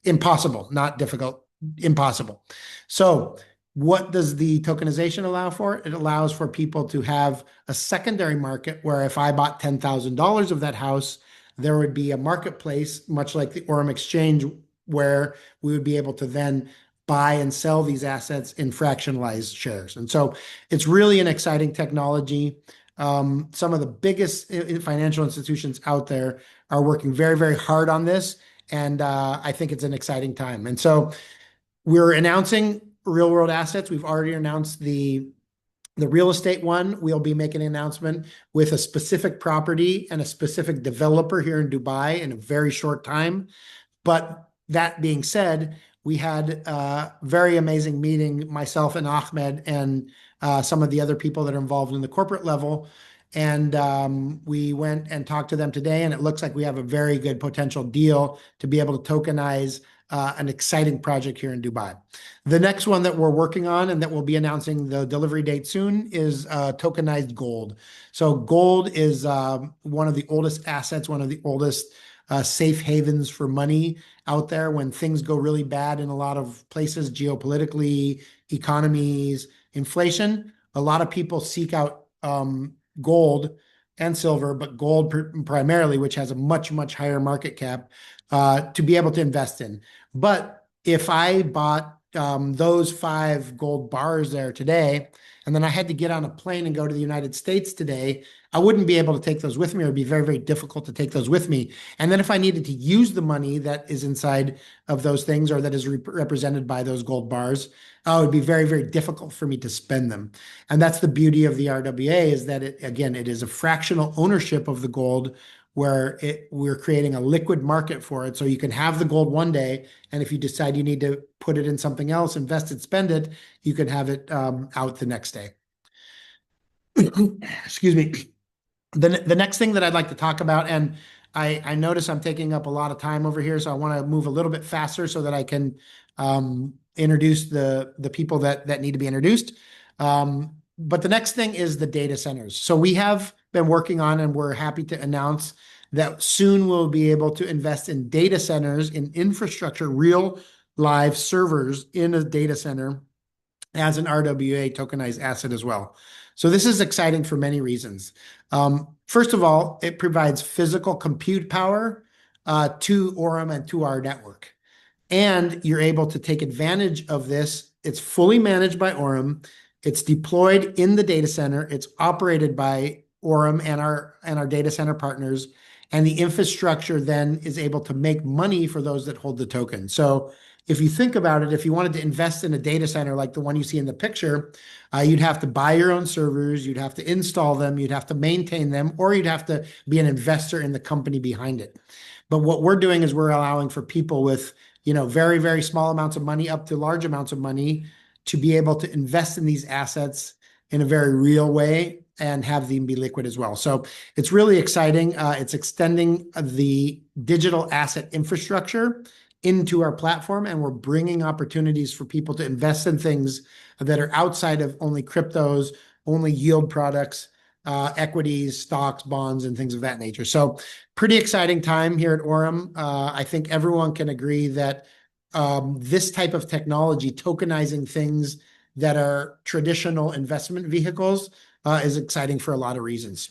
Impossible, not difficult, impossible. So what does the tokenization allow for? It allows for people to have a secondary market where if I bought $10,000 of that house, there would be a marketplace, much like the Aurum exchange, where we would be able to then buy and sell these assets in fractionalized shares. And so it's really an exciting technology. Some of the biggest financial institutions out there are working very, very hard on this. And I think it's an exciting time. And so we're announcing real world assets. We've already announced the real estate one. We'll be making an announcement with a specific property and a specific developer here in Dubai in a very short time. But that being said, we had a very amazing meeting, myself and Ahmed and some of the other people that are involved in the corporate level. And we went and talked to them today, and it looks like we have a very good potential deal to be able to tokenize an exciting project here in Dubai. The next one that we're working on and that we'll be announcing the delivery date soon is tokenized gold. So gold is one of the oldest assets, one of the oldest safe havens for money out there when things go really bad in a lot of places, geopolitically, economies, inflation. A lot of people seek out gold and silver, but gold primarily, which has a much, much higher market cap, to be able to invest in. But if I bought those 5 gold bars there today, and then I had to get on a plane and go to the United States today, I wouldn't be able to take those with me, or it'd be very, very difficult to take those with me. And then if I needed to use the money that is inside of those things, or that is represented by those gold bars, it would be very, very difficult for me to spend them. And that's the beauty of the RWA, is that it is a fractional ownership of the gold, where we're creating a liquid market for it. So you can have the gold one day, and if you decide you need to put it in something else, invest it, spend it, you can have it out the next day. Excuse me. The next thing that I'd like to talk about, and I notice I'm taking up a lot of time over here, so I want to move a little bit faster so that I can introduce the people that need to be introduced. But the next thing is the data centers. So we have been working on, and we're happy to announce that soon we'll be able to invest in data centers, in infrastructure, real live servers in a data center as an RWA tokenized asset as well. So this is exciting for many reasons. First of all, it provides physical compute power to AURUM and to our network. And you're able to take advantage of this. It's fully managed by AURUM. It's deployed in the data center. It's operated by AURUM and our data center partners. And the infrastructure then is able to make money for those that hold the token. So if you think about it, if you wanted to invest in a data center like the one you see in the picture, you'd have to buy your own servers, you'd have to install them, you'd have to maintain them, or you'd have to be an investor in the company behind it. But what we're doing is we're allowing for people with, very, very small amounts of money up to large amounts of money to be able to invest in these assets in a very real way and have them be liquid as well. So it's really exciting. It's extending the digital asset infrastructure into our platform, and we're bringing opportunities for people to invest in things that are outside of only cryptos, only yield products, equities, stocks, bonds, and things of that nature. So pretty exciting time here at AURUM. I think everyone can agree that this type of technology, tokenizing things that are traditional investment vehicles, is exciting for a lot of reasons.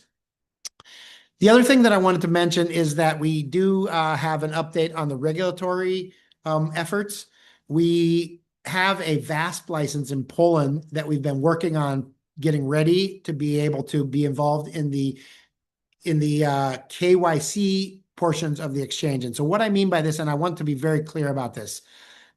The other thing that I wanted to mention is that we do have an update on the regulatory efforts. We have a VASP license in Poland that we've been working on getting ready to be able to be involved in the KYC portions of the exchange. And so what I mean by this, and I want to be very clear about this,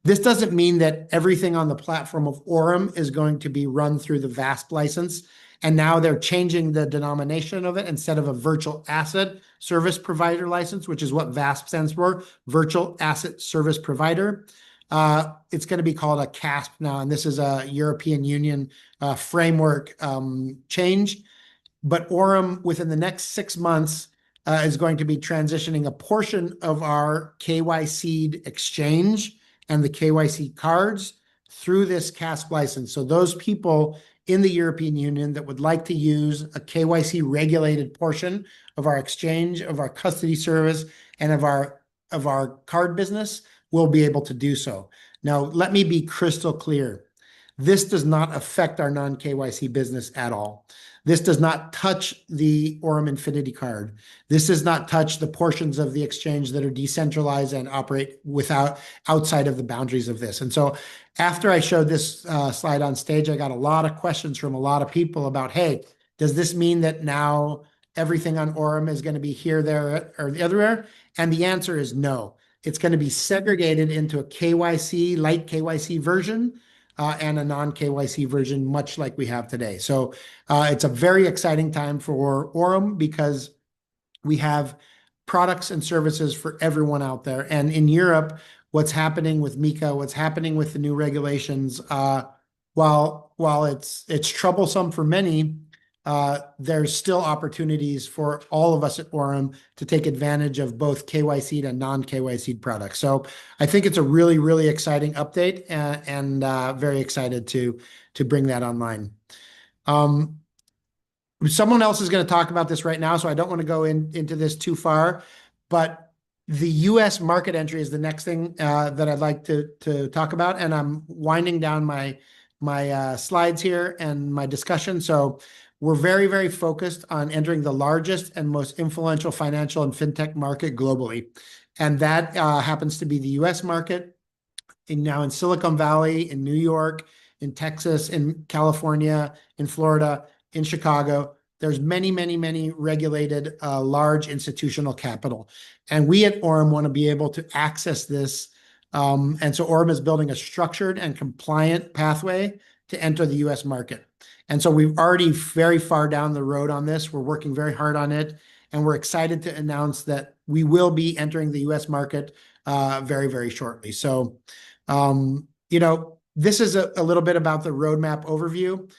this doesn't mean that everything on the platform of AURUM is going to be run through the VASP license. And now they're changing the denomination of it. Instead of a virtual asset service provider license, which is what VASP stands for, virtual asset service provider, it's going to be called a CASP now. And this is a European Union framework change. But AURUM, within the next 6 months, is going to be transitioning a portion of our KYC exchange and the KYC cards through this CASP license. So those people in the European Union that would like to use a KYC regulated portion of our exchange, of our custody service, and of our card business will be able to do so. Now, let me be crystal clear. This does not affect our non-KYC business at all. This does not touch the AURUM Infinity card. This does not touch the portions of the exchange that are decentralized and operate outside of the boundaries of this. And so after I showed this slide on stage, I got a lot of questions from a lot of people about, hey, does this mean that now everything on AURUM is going to be here, there, or the other? And the answer is no. It's going to be segregated into a KYC, light KYC version, and a non-KYC version, much like we have today. So it's a very exciting time for AURUM because we have products and services for everyone out there. And in Europe, what's happening with MiCA, what's happening with the new regulations, while it's troublesome for many, there's still opportunities for all of us at AURUM to take advantage of both KYC and non-KYC products. So I think it's a really, really exciting update, and very excited to bring that online. Someone else is going to talk about this right now, so I don't want to go into this too far, but the US market entry is the next thing that I'd like to talk about, and I'm winding down my slides here and my discussion. So we're very, very focused on entering the largest and most influential financial and fintech market globally. And that happens to be the US market. And now in Silicon Valley, in New York, in Texas, in California, in Florida, in Chicago, there's many, many, many regulated large institutional capital. And we at AURUM want to be able to access this. And so AURUM is building a structured and compliant pathway to enter the US market. And so we've already very far down the road on this. We're working very hard on it. And we're excited to announce that we will be entering the US market very, very shortly. So, this is a little bit about the roadmap overview.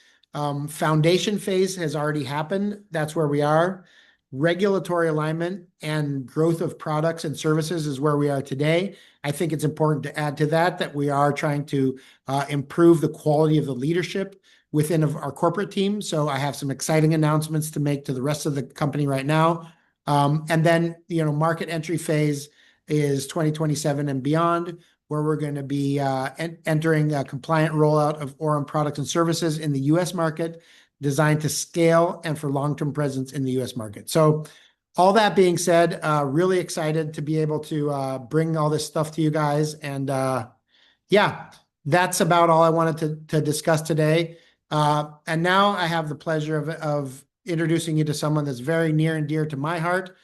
Foundation phase has already happened. That's where we are. Regulatory alignment and growth of products and services is where we are today. I think it's important to add to that we are trying to improve the quality of the leadership within our corporate team. So I have some exciting announcements to make to the rest of the company right now. And then, market entry phase is 2027 and beyond, where we're going to be entering a compliant rollout of AURUM products and services in the US market, designed to scale and for long-term presence in the US market. So all that being said, really excited to be able to bring all this stuff to you guys. And yeah, that's about all I wanted to discuss today. And now I have the pleasure of introducing you to someone that's very near and dear to my heart.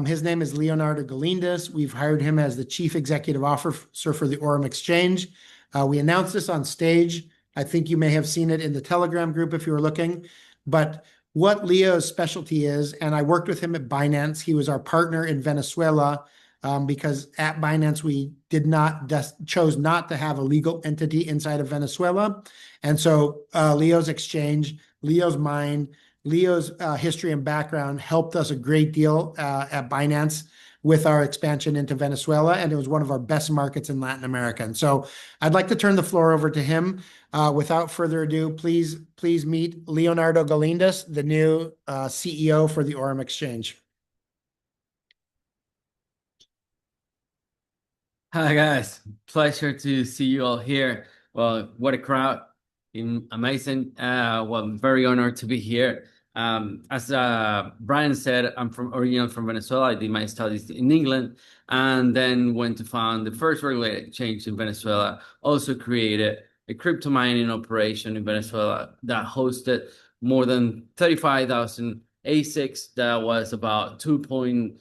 His name is Leonardo Galindez. We've hired him as the Chief Executive Officer for the AURUM Exchange. We announced this on stage. I think you may have seen it in the Telegram group if you were looking. But what Leo's specialty is, and I worked with him at Binance. He was our partner in Venezuela because at Binance we chose not to have a legal entity inside of Venezuela. And so Leo's exchange, Leo's mind, Leo's history and background helped us a great deal at Binance with our expansion into Venezuela, and it was one of our best markets in Latin America. And so I'd like to turn the floor over to him. Without further ado, please meet Leonardo Galindez, the new CEO for the AURUM Exchange. Hi guys, pleasure to see you all here. Well, what a crowd. Amazing. Well, I'm very honored to be here. As Brian said, I'm originally from Venezuela. I did my studies in England and then went to found the first regulated exchange in Venezuela. Also created a crypto mining operation in Venezuela that hosted more than 35,000 ASICs. That was about 2.1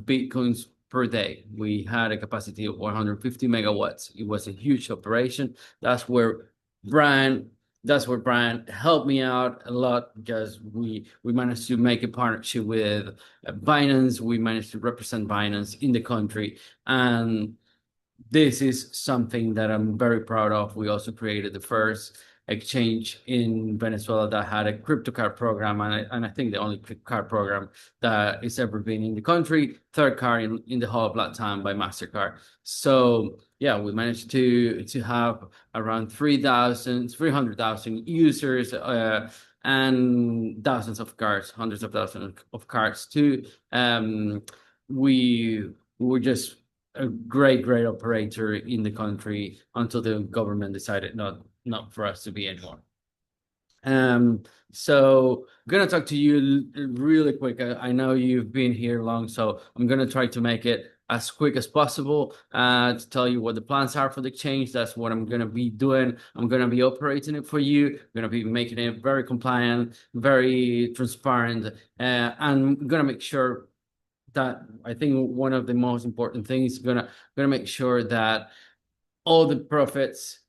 Bitcoins per day. We had a capacity of 150 megawatts. It was a huge operation. That's where Brian helped me out a lot because we managed to make a partnership with Binance. We managed to represent Binance in the country, and this is something that I'm very proud of. We also created the first exchange in Venezuela that had a crypto card program, and I think the only card program that has ever been in the country, third card in the whole of Latin by MasterCard. So yeah, we managed to have around 300,000 users and thousands of cards, hundreds of thousands of cards too. We were just a great operator in the country until the government decided not for us to be anymore. So I'm gonna talk to you really quick. I know you've been here long, so I'm gonna try to make it as quick as possible to tell you what the plans are for the exchange. That's what I'm gonna be doing. I'm gonna be operating it for you. I'm gonna be making it very compliant, very transparent, and I'm gonna make sure that I think one of the most important things is gonna make sure that all the profits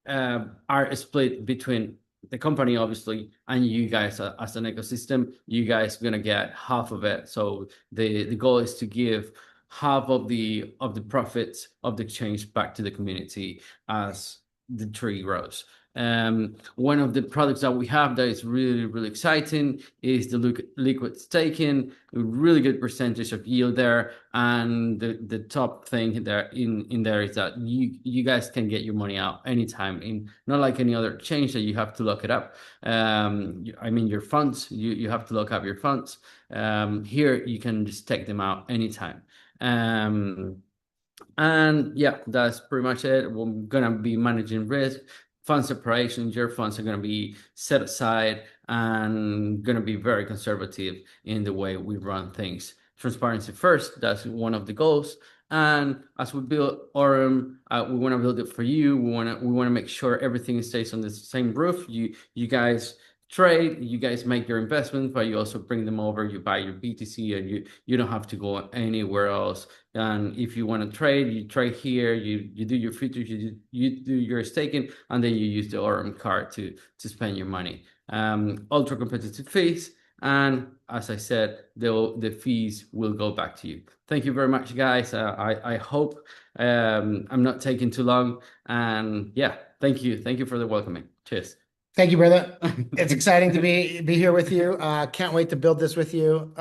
are split between the company, obviously, and you guys as an ecosystem. You guys are gonna get half of it. So the goal is to give half of the profits of the exchange back to the community as the tree grows. One of the products that we have that is really exciting is the liquid staking. A really good percentage of yield there, and the top thing there in there is that you guys can get your money out anytime, not like any other exchange that you have to lock it up. I mean your funds, you have to lock up your funds. Here you can just take them out anytime. And yeah, that's pretty much it. We're gonna be managing risk. fund separation. Your funds are going to be set aside and going to be very conservative in the way we run things. Transparency first, that's one of the goals. And as we build AURUM, we want to build it for you. We want to make sure everything stays on the same roof. You guys trade, you guys make your investments, but you also bring them over, you buy your BTC, and you don't have to go anywhere else. And if you want to trade, you trade here, you do your futures, you do your staking, and then you use the AURUM card to spend your money. Ultra competitive fees, and as I said, the fees will go back to you. Thank you very much, guys. I hope I'm not taking too long, and yeah, thank you for the welcoming. Cheers. Thank you, brother. It's exciting to be here with you. Can't wait to build this with you.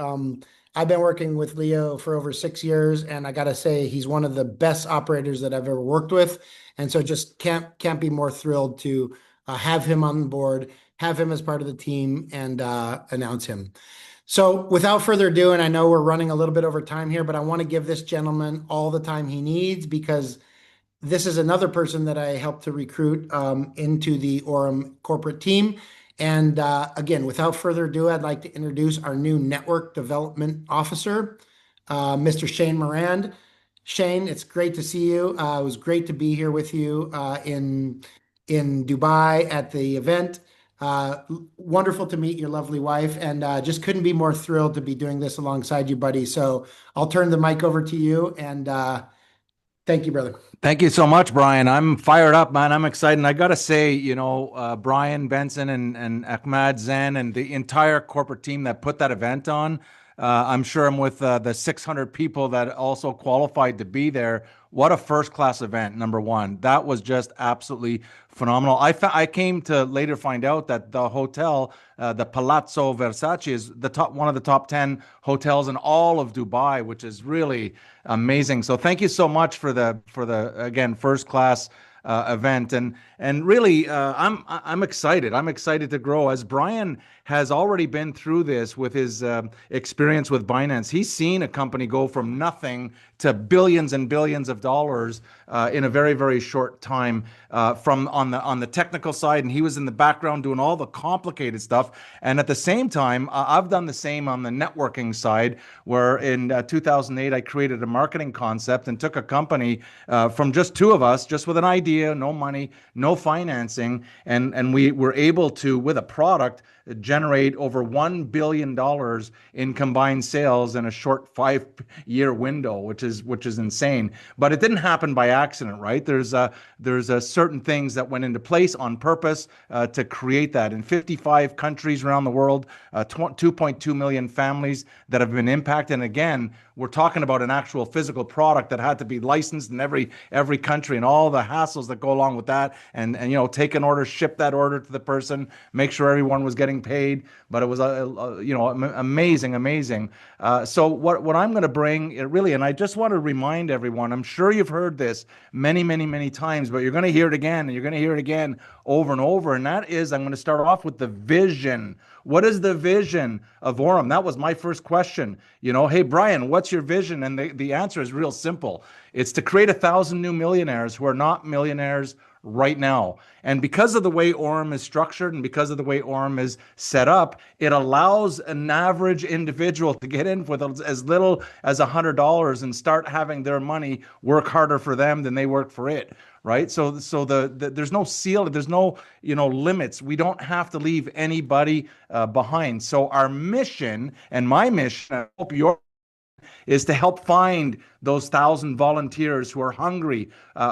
I've been working with Leo for over 6 years, and I gotta say he's one of the best operators that I've ever worked with, and so just can't be more thrilled to have him on board, have him as part of the team, and announce him. So without further ado, and I know we're running a little bit over time here, but I want to give this gentleman all the time he needs because this is another person that I helped to recruit into the AURUM corporate team. And again, without further ado, I'd like to introduce our new network development officer, Mr. Shane Morand. Shane, it's great to see you. It was great to be here with you in Dubai at the event. Wonderful to meet your lovely wife, and just couldn't be more thrilled to be doing this alongside you, buddy. So I'll turn the mic over to you, and thank you, brother. Thank you so much, Brian. I'm fired up, man. I'm excited. And I got to say, Brian Benson and Ahmad Zen and the entire corporate team that put that event on, I'm sure I'm with the 600 people that also qualified to be there. What a first-class event, number one. That was just absolutely phenomenal. I came to later find out that the hotel, the Palazzo Versace, is one of the top 10 hotels in all of Dubai, which is really amazing. So thank you so much for the again first-class event, and really I'm excited. I'm excited to grow as Brian has already been through this with his experience with Binance. He's seen a company go from nothing to billions and billions of dollars in a very, very short time from on the technical side, and he was in the background doing all the complicated stuff. And at the same time, I've done the same on the networking side, where in 2008 I created a marketing concept and took a company from just two of us, just with an idea, no money, no financing, and we were able to, with a product, generate over $1 billion in combined sales in a short 5-year window, which is insane. But it didn't happen by accident, right? There's certain things that went into place on purpose to create that. In 55 countries around the world, 2.2 million families that have been impacted. And again, we're talking about an actual physical product that had to be licensed in every country, and all the hassles that go along with that, and take an order, ship that order to the person, make sure everyone was getting paid. But it was amazing. So what I'm going to bring, really, and I just want to remind everyone, I'm sure you've heard this many times, but you're going to hear it again, and you're going to hear it again over and over. And that is, I'm going to start off with the vision. What is the vision of AURUM? That was my first question. Hey, Brian, what's your vision? And the answer is real simple. It's to create 1,000 new millionaires who are not millionaires right now. And because of the way AURUM is structured and because of the way AURUM is set up, it allows an average individual to get in with as little as $100 and start having their money work harder for them than they work for it. Right. So there's no ceiling, there's no, limits. We don't have to leave anybody behind. So our mission, and my mission, I hope yours, is to help find those 1,000 volunteers who are hungry,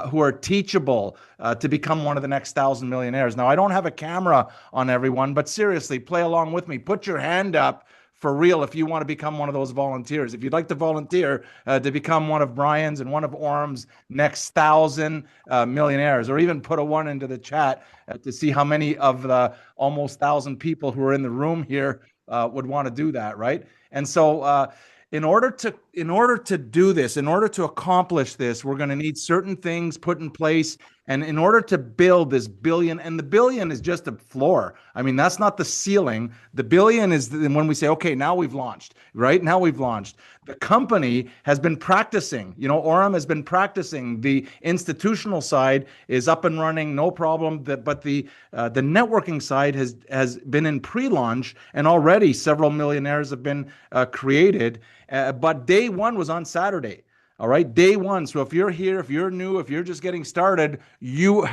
who are teachable, to become one of the next 1,000 millionaires. Now, I don't have a camera on everyone, but seriously, play along with me. Put your hand up for real if you want to become one of those volunteers. If you'd like to volunteer to become one of Brian's and one of AURUM's next 1,000 millionaires, or even put a one into the chat to see how many of the almost 1,000 people who are in the room here would want to do that, right? And so in order to in order to do this, in order to accomplish this, we're going to need certain things put in place. And in order to build this billion, and the billion is just a floor. I mean, that's not the ceiling. The billion is when we say, okay, now we've launched, right? Now we've launched. The company has been practicing. AURUM has been practicing. The institutional side is up and running, no problem. But the networking side has been in pre-launch, and already several millionaires have been created. But day one was on Saturday. All right, day one. So if you're here, if you're new, if you're just getting started, you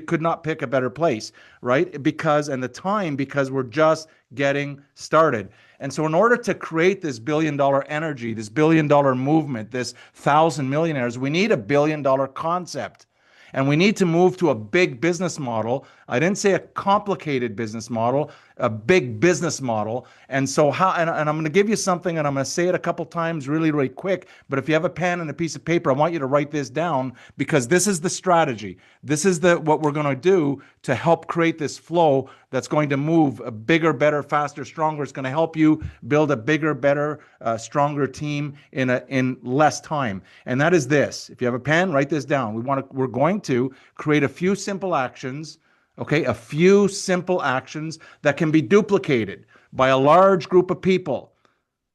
could not pick a better place, right? Because we're just getting started. And so in order to create this $1 billion energy, this $1 billion movement, this 1,000 millionaires, we need a $1 billion concept. And we need to move to a big business model. I didn't say a complicated business model, a big business model. And so and I'm going to give you something, and I'm going to say it a couple times really, really quick. But if you have a pen and a piece of paper, I want you to write this down, because this is the strategy. This is what we're going to do to help create this flow that's going to move a bigger, better, faster, stronger. It's going to help you build a bigger, better, stronger team in less time. And that is this. If you have a pen, write this down. We're going to create a few simple actions. Okay, a few simple actions that can be duplicated by a large group of people.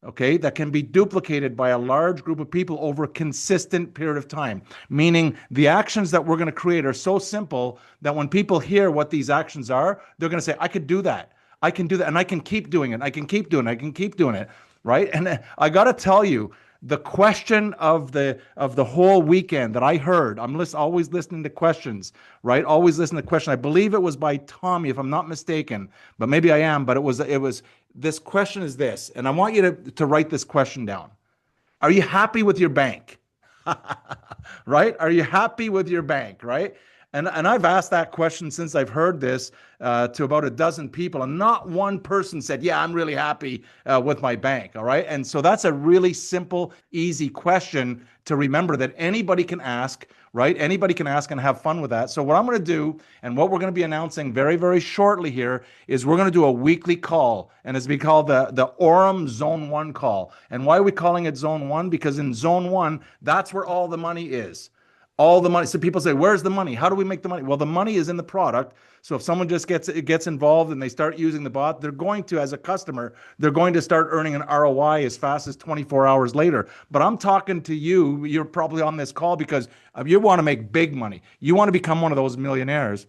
Okay, that can be duplicated by a large group of people over a consistent period of time. Meaning the actions that we're going to create are so simple that when people hear what these actions are, they're going to say, I could do that. I can do that. And I can keep doing it. I can keep doing it. I can keep doing it. Right. And I got to tell you, the question of the whole weekend that I heard, always listening to questions, right? Always listening to questions. I believe it was by Tommy, if I'm not mistaken, but maybe I am. But it was this question is this, and I want you to write this question down. Are you happy with your bank? Right? Are you happy with your bank? Right? And I've asked that question since I've heard this to about a dozen people, and not one person said, yeah, I'm really happy with my bank. All right. And so that's a really simple, easy question to remember that anybody can ask, right? Anybody can ask and have fun with that. So what I'm going to do, and what we're going to be announcing very, very shortly here, is we're going to do a weekly call, and it's be called the AURUM Zone 1 call. And why are we calling it Zone 1? Because in Zone 1, that's where all the money is. All the money. So people say, where's the money? How do we make the money? Well, the money is in the product. So if someone just gets involved and they start using the bot, they're going to, as a customer, they're going to start earning an ROI as fast as 24 hours later. But I'm talking to you. You're probably on this call because you want to make big money. You want to become one of those millionaires.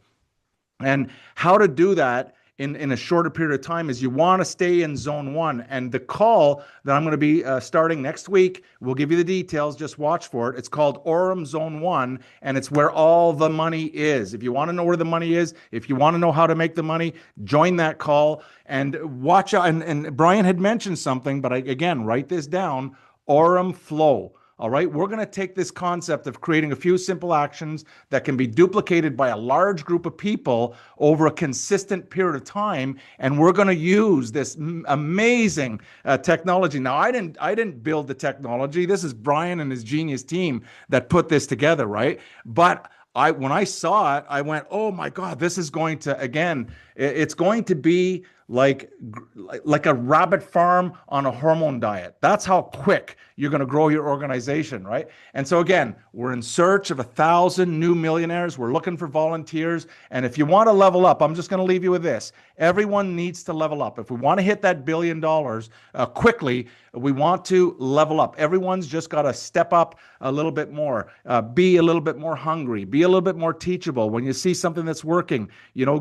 And how to do that in a shorter period of time is you want to stay in Zone 1. And the call that I'm going to be starting next week, we'll give you the details, just watch for it. It's called AURUM Zone 1, and it's where all the money is. If you want to know where the money is, if you want to know how to make the money, join that call and watch out. And Brian had mentioned something, but again, write this down, AURUM Flow. All right, we're going to take this concept of creating a few simple actions that can be duplicated by a large group of people over a consistent period of time, and we're going to use this amazing technology. Now, I didn't build the technology. This is Brian and his genius team that put this together, right? But when I saw it, I went, oh my God, this is going to, again, it's going to be like a rabbit farm on a hormone diet. That's how quick you're going to grow your organization, right? And so again, we're in search of 1,000 new millionaires. We're looking for volunteers. And if you want to level up, I'm just going to leave you with this. Everyone needs to level up. If we want to hit that $1 billion quickly, we want to level up. Everyone's just got to step up a little bit more, be a little bit more hungry, be a little bit more teachable. When you see something that's working,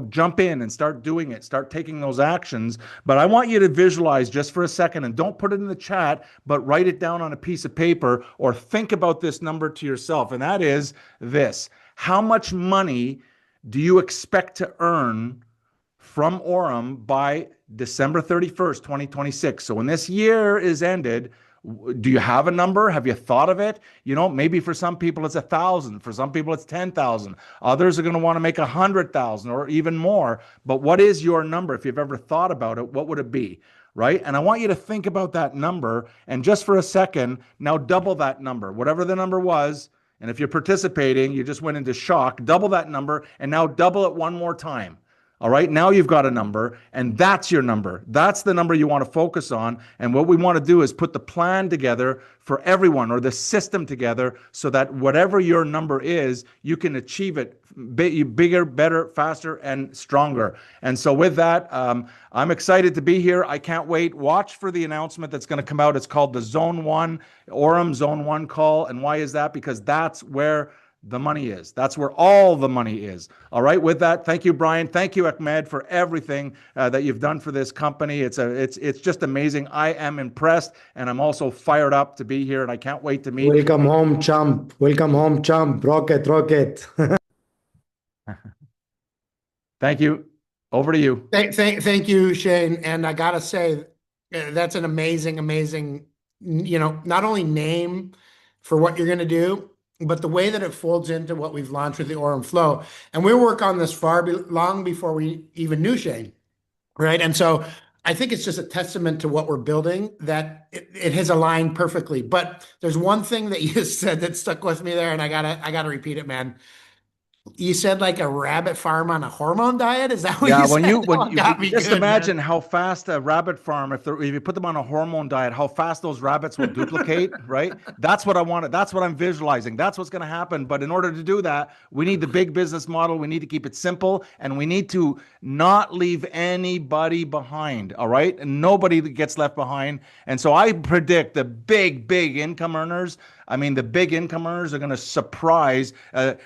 jump in and start doing it, start taking those actions. But I want you to visualize just for a second, and don't put it in the chat, but write it down on a piece of paper or think about this number to yourself. And that is this: how much money do you expect to earn from AURUM by December 31st, 2026? So when this year is ended, do you have a number? Have you thought of it? Maybe for some people it's 1,000. For some people it's 10,000. Others are going to want to make 100,000 or even more. But what is your number? If you've ever thought about it, what would it be? Right? And I want you to think about that number. And just for a second, now double that number, whatever the number was. And if you're participating, you just went into shock, double that number and now double it one more time. All right. Now you've got a number, and that's your number. That's the number you want to focus on. And what we want to do is put the plan together for everyone, or the system together, so that whatever your number is, you can achieve it bigger, better, faster, and stronger. And so with that, I'm excited to be here. I can't wait. Watch for the announcement that's going to come out. It's called the Zone 1, AURUM Zone 1 call. And why is that? Because that's where the money is. That's where all the money is. All right. With that, thank you, Brian. Thank you, Ahmed, for everything that you've done for this company. It's just amazing. I am impressed, and I'm also fired up to be here, and I can't wait to meet. Welcome home, champ. Welcome home, champ. Rocket, rocket. Thank you. Over to you. Thank you, Shane. And I gotta say, that's an amazing, not only name for what you're gonna do, but the way that it folds into what we've launched with the AURUM Flow. And we work on this long before we even knew Shane, right? And so I think it's just a testament to what we're building, that it has aligned perfectly. But there's one thing that you said that stuck with me there, and I gotta repeat it, man. You said like a rabbit farm on a hormone diet? Is that what you said? When you Got me just good, imagine man. how fast a rabbit farm, if you put them on a hormone diet, how fast those rabbits will duplicate, right? That's what I wanted. That's what I'm visualizing. That's what's going to happen. But in order to do that, we need the big business model. We need to keep it simple, and we need to not leave anybody behind. All right, and nobody gets left behind. And so I predict the big income earners. I mean, the big income earners are going to surprise.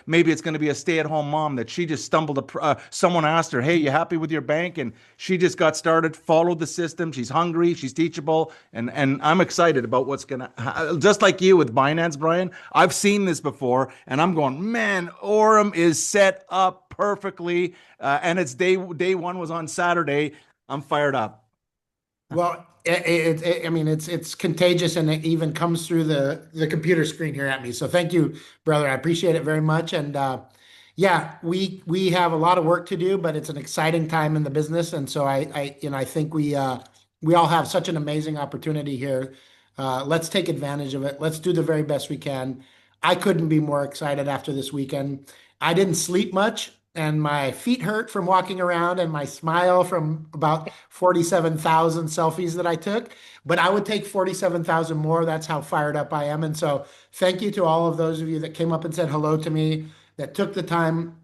Maybe it's going to be a stay-at-home mom that she just stumbled. Someone asked her, "Hey, you happy with your bank?" And she just got started, followed the system. She's hungry, she's teachable, and I'm excited about what's going to. Just like you with Binance, Brian, I've seen this before, and I'm going, man, AURUM is set up perfectly, and it's day one was on Saturday. I'm fired up. Well, I mean, it's contagious, and it even comes through the computer screen here at me. So thank you, brother. I appreciate it very much. And yeah, we have a lot of work to do, but it's an exciting time in the business. And so I think we all have such an amazing opportunity here. Let's take advantage of it. Let's do the very best we can. I couldn't be more excited after this weekend. I didn't sleep much, and my feet hurt from walking around, and my smile from about 47,000 selfies that I took. But I would take 47,000 more. That's how fired up I am. And so thank you to all of those of you that came up and said hello to me, that took the time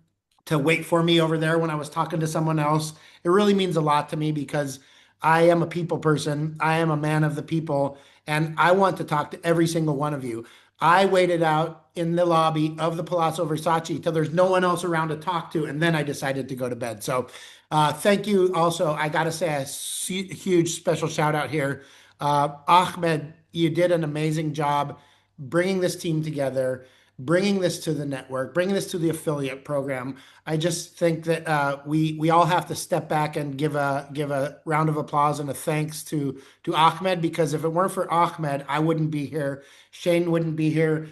to wait for me over there when I was talking to someone else. It really means a lot to me, because I am a people person. I am a man of the people, and I want to talk to every single one of you. I waited out in the lobby of the Palazzo Versace till there's no one else around to talk to, and then I decided to go to bed. So thank you. Also, I got to say a huge special shout out here. Ahmed, you did an amazing job bringing this team together, bringing this to the network, bringing this to the affiliate program. I just think that we all have to step back and give a round of applause and a thanks to Ahmed, because if it weren't for Ahmed, I wouldn't be here. Shane wouldn't be here.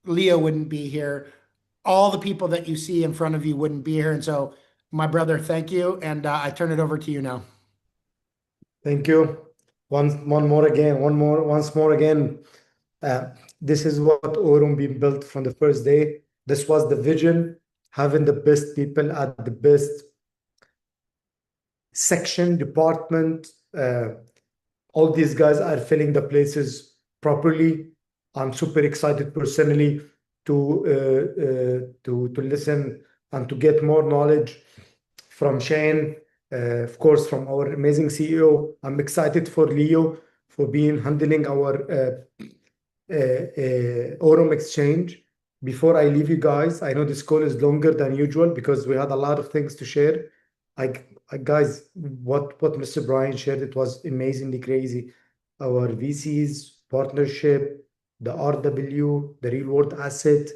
Leo wouldn't be here. All the people that you see in front of you wouldn't be here. And so, my brother, thank you. And I turn it over to you now. Thank you. Once more again. This is what AURUM been built from the first day. This was the vision, having the best people at the best section, department. All these guys are filling the places properly. I'm super excited personally to listen and to get more knowledge from Shane, of course, from our amazing CEO. I'm excited for Leo for handling our AURUM exchange. Before I leave you guys, I know this call is longer than usual because we had a lot of things to share. Guys, what Mr. Brian shared, it was amazingly crazy. Our VCs, partnership, the RW, the real world asset.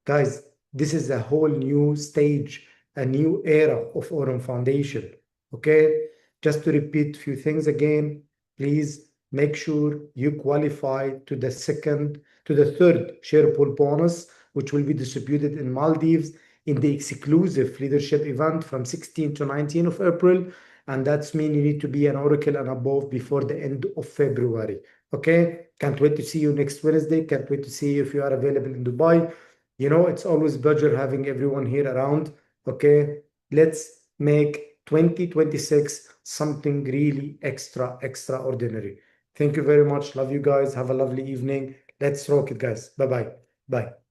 Guys, this is a whole new stage, a new era of AURUM Foundation. Okay? Just to repeat a few things again, please make sure you qualify to the third share pool bonus, which will be distributed in Maldives in the exclusive leadership event from 16 to 19 of April. And that's mean you need to be an Oracle and above before the end of February. Okay? Can't wait to see you next Wednesday. Can't wait to see you if you are available in Dubai. You know, it's always a pleasure having everyone here around. Okay? Let's make 2026 something really extraordinary. Thank you very much. Love you guys. Have a lovely evening. Let's rock it, guys. Bye-bye. Bye.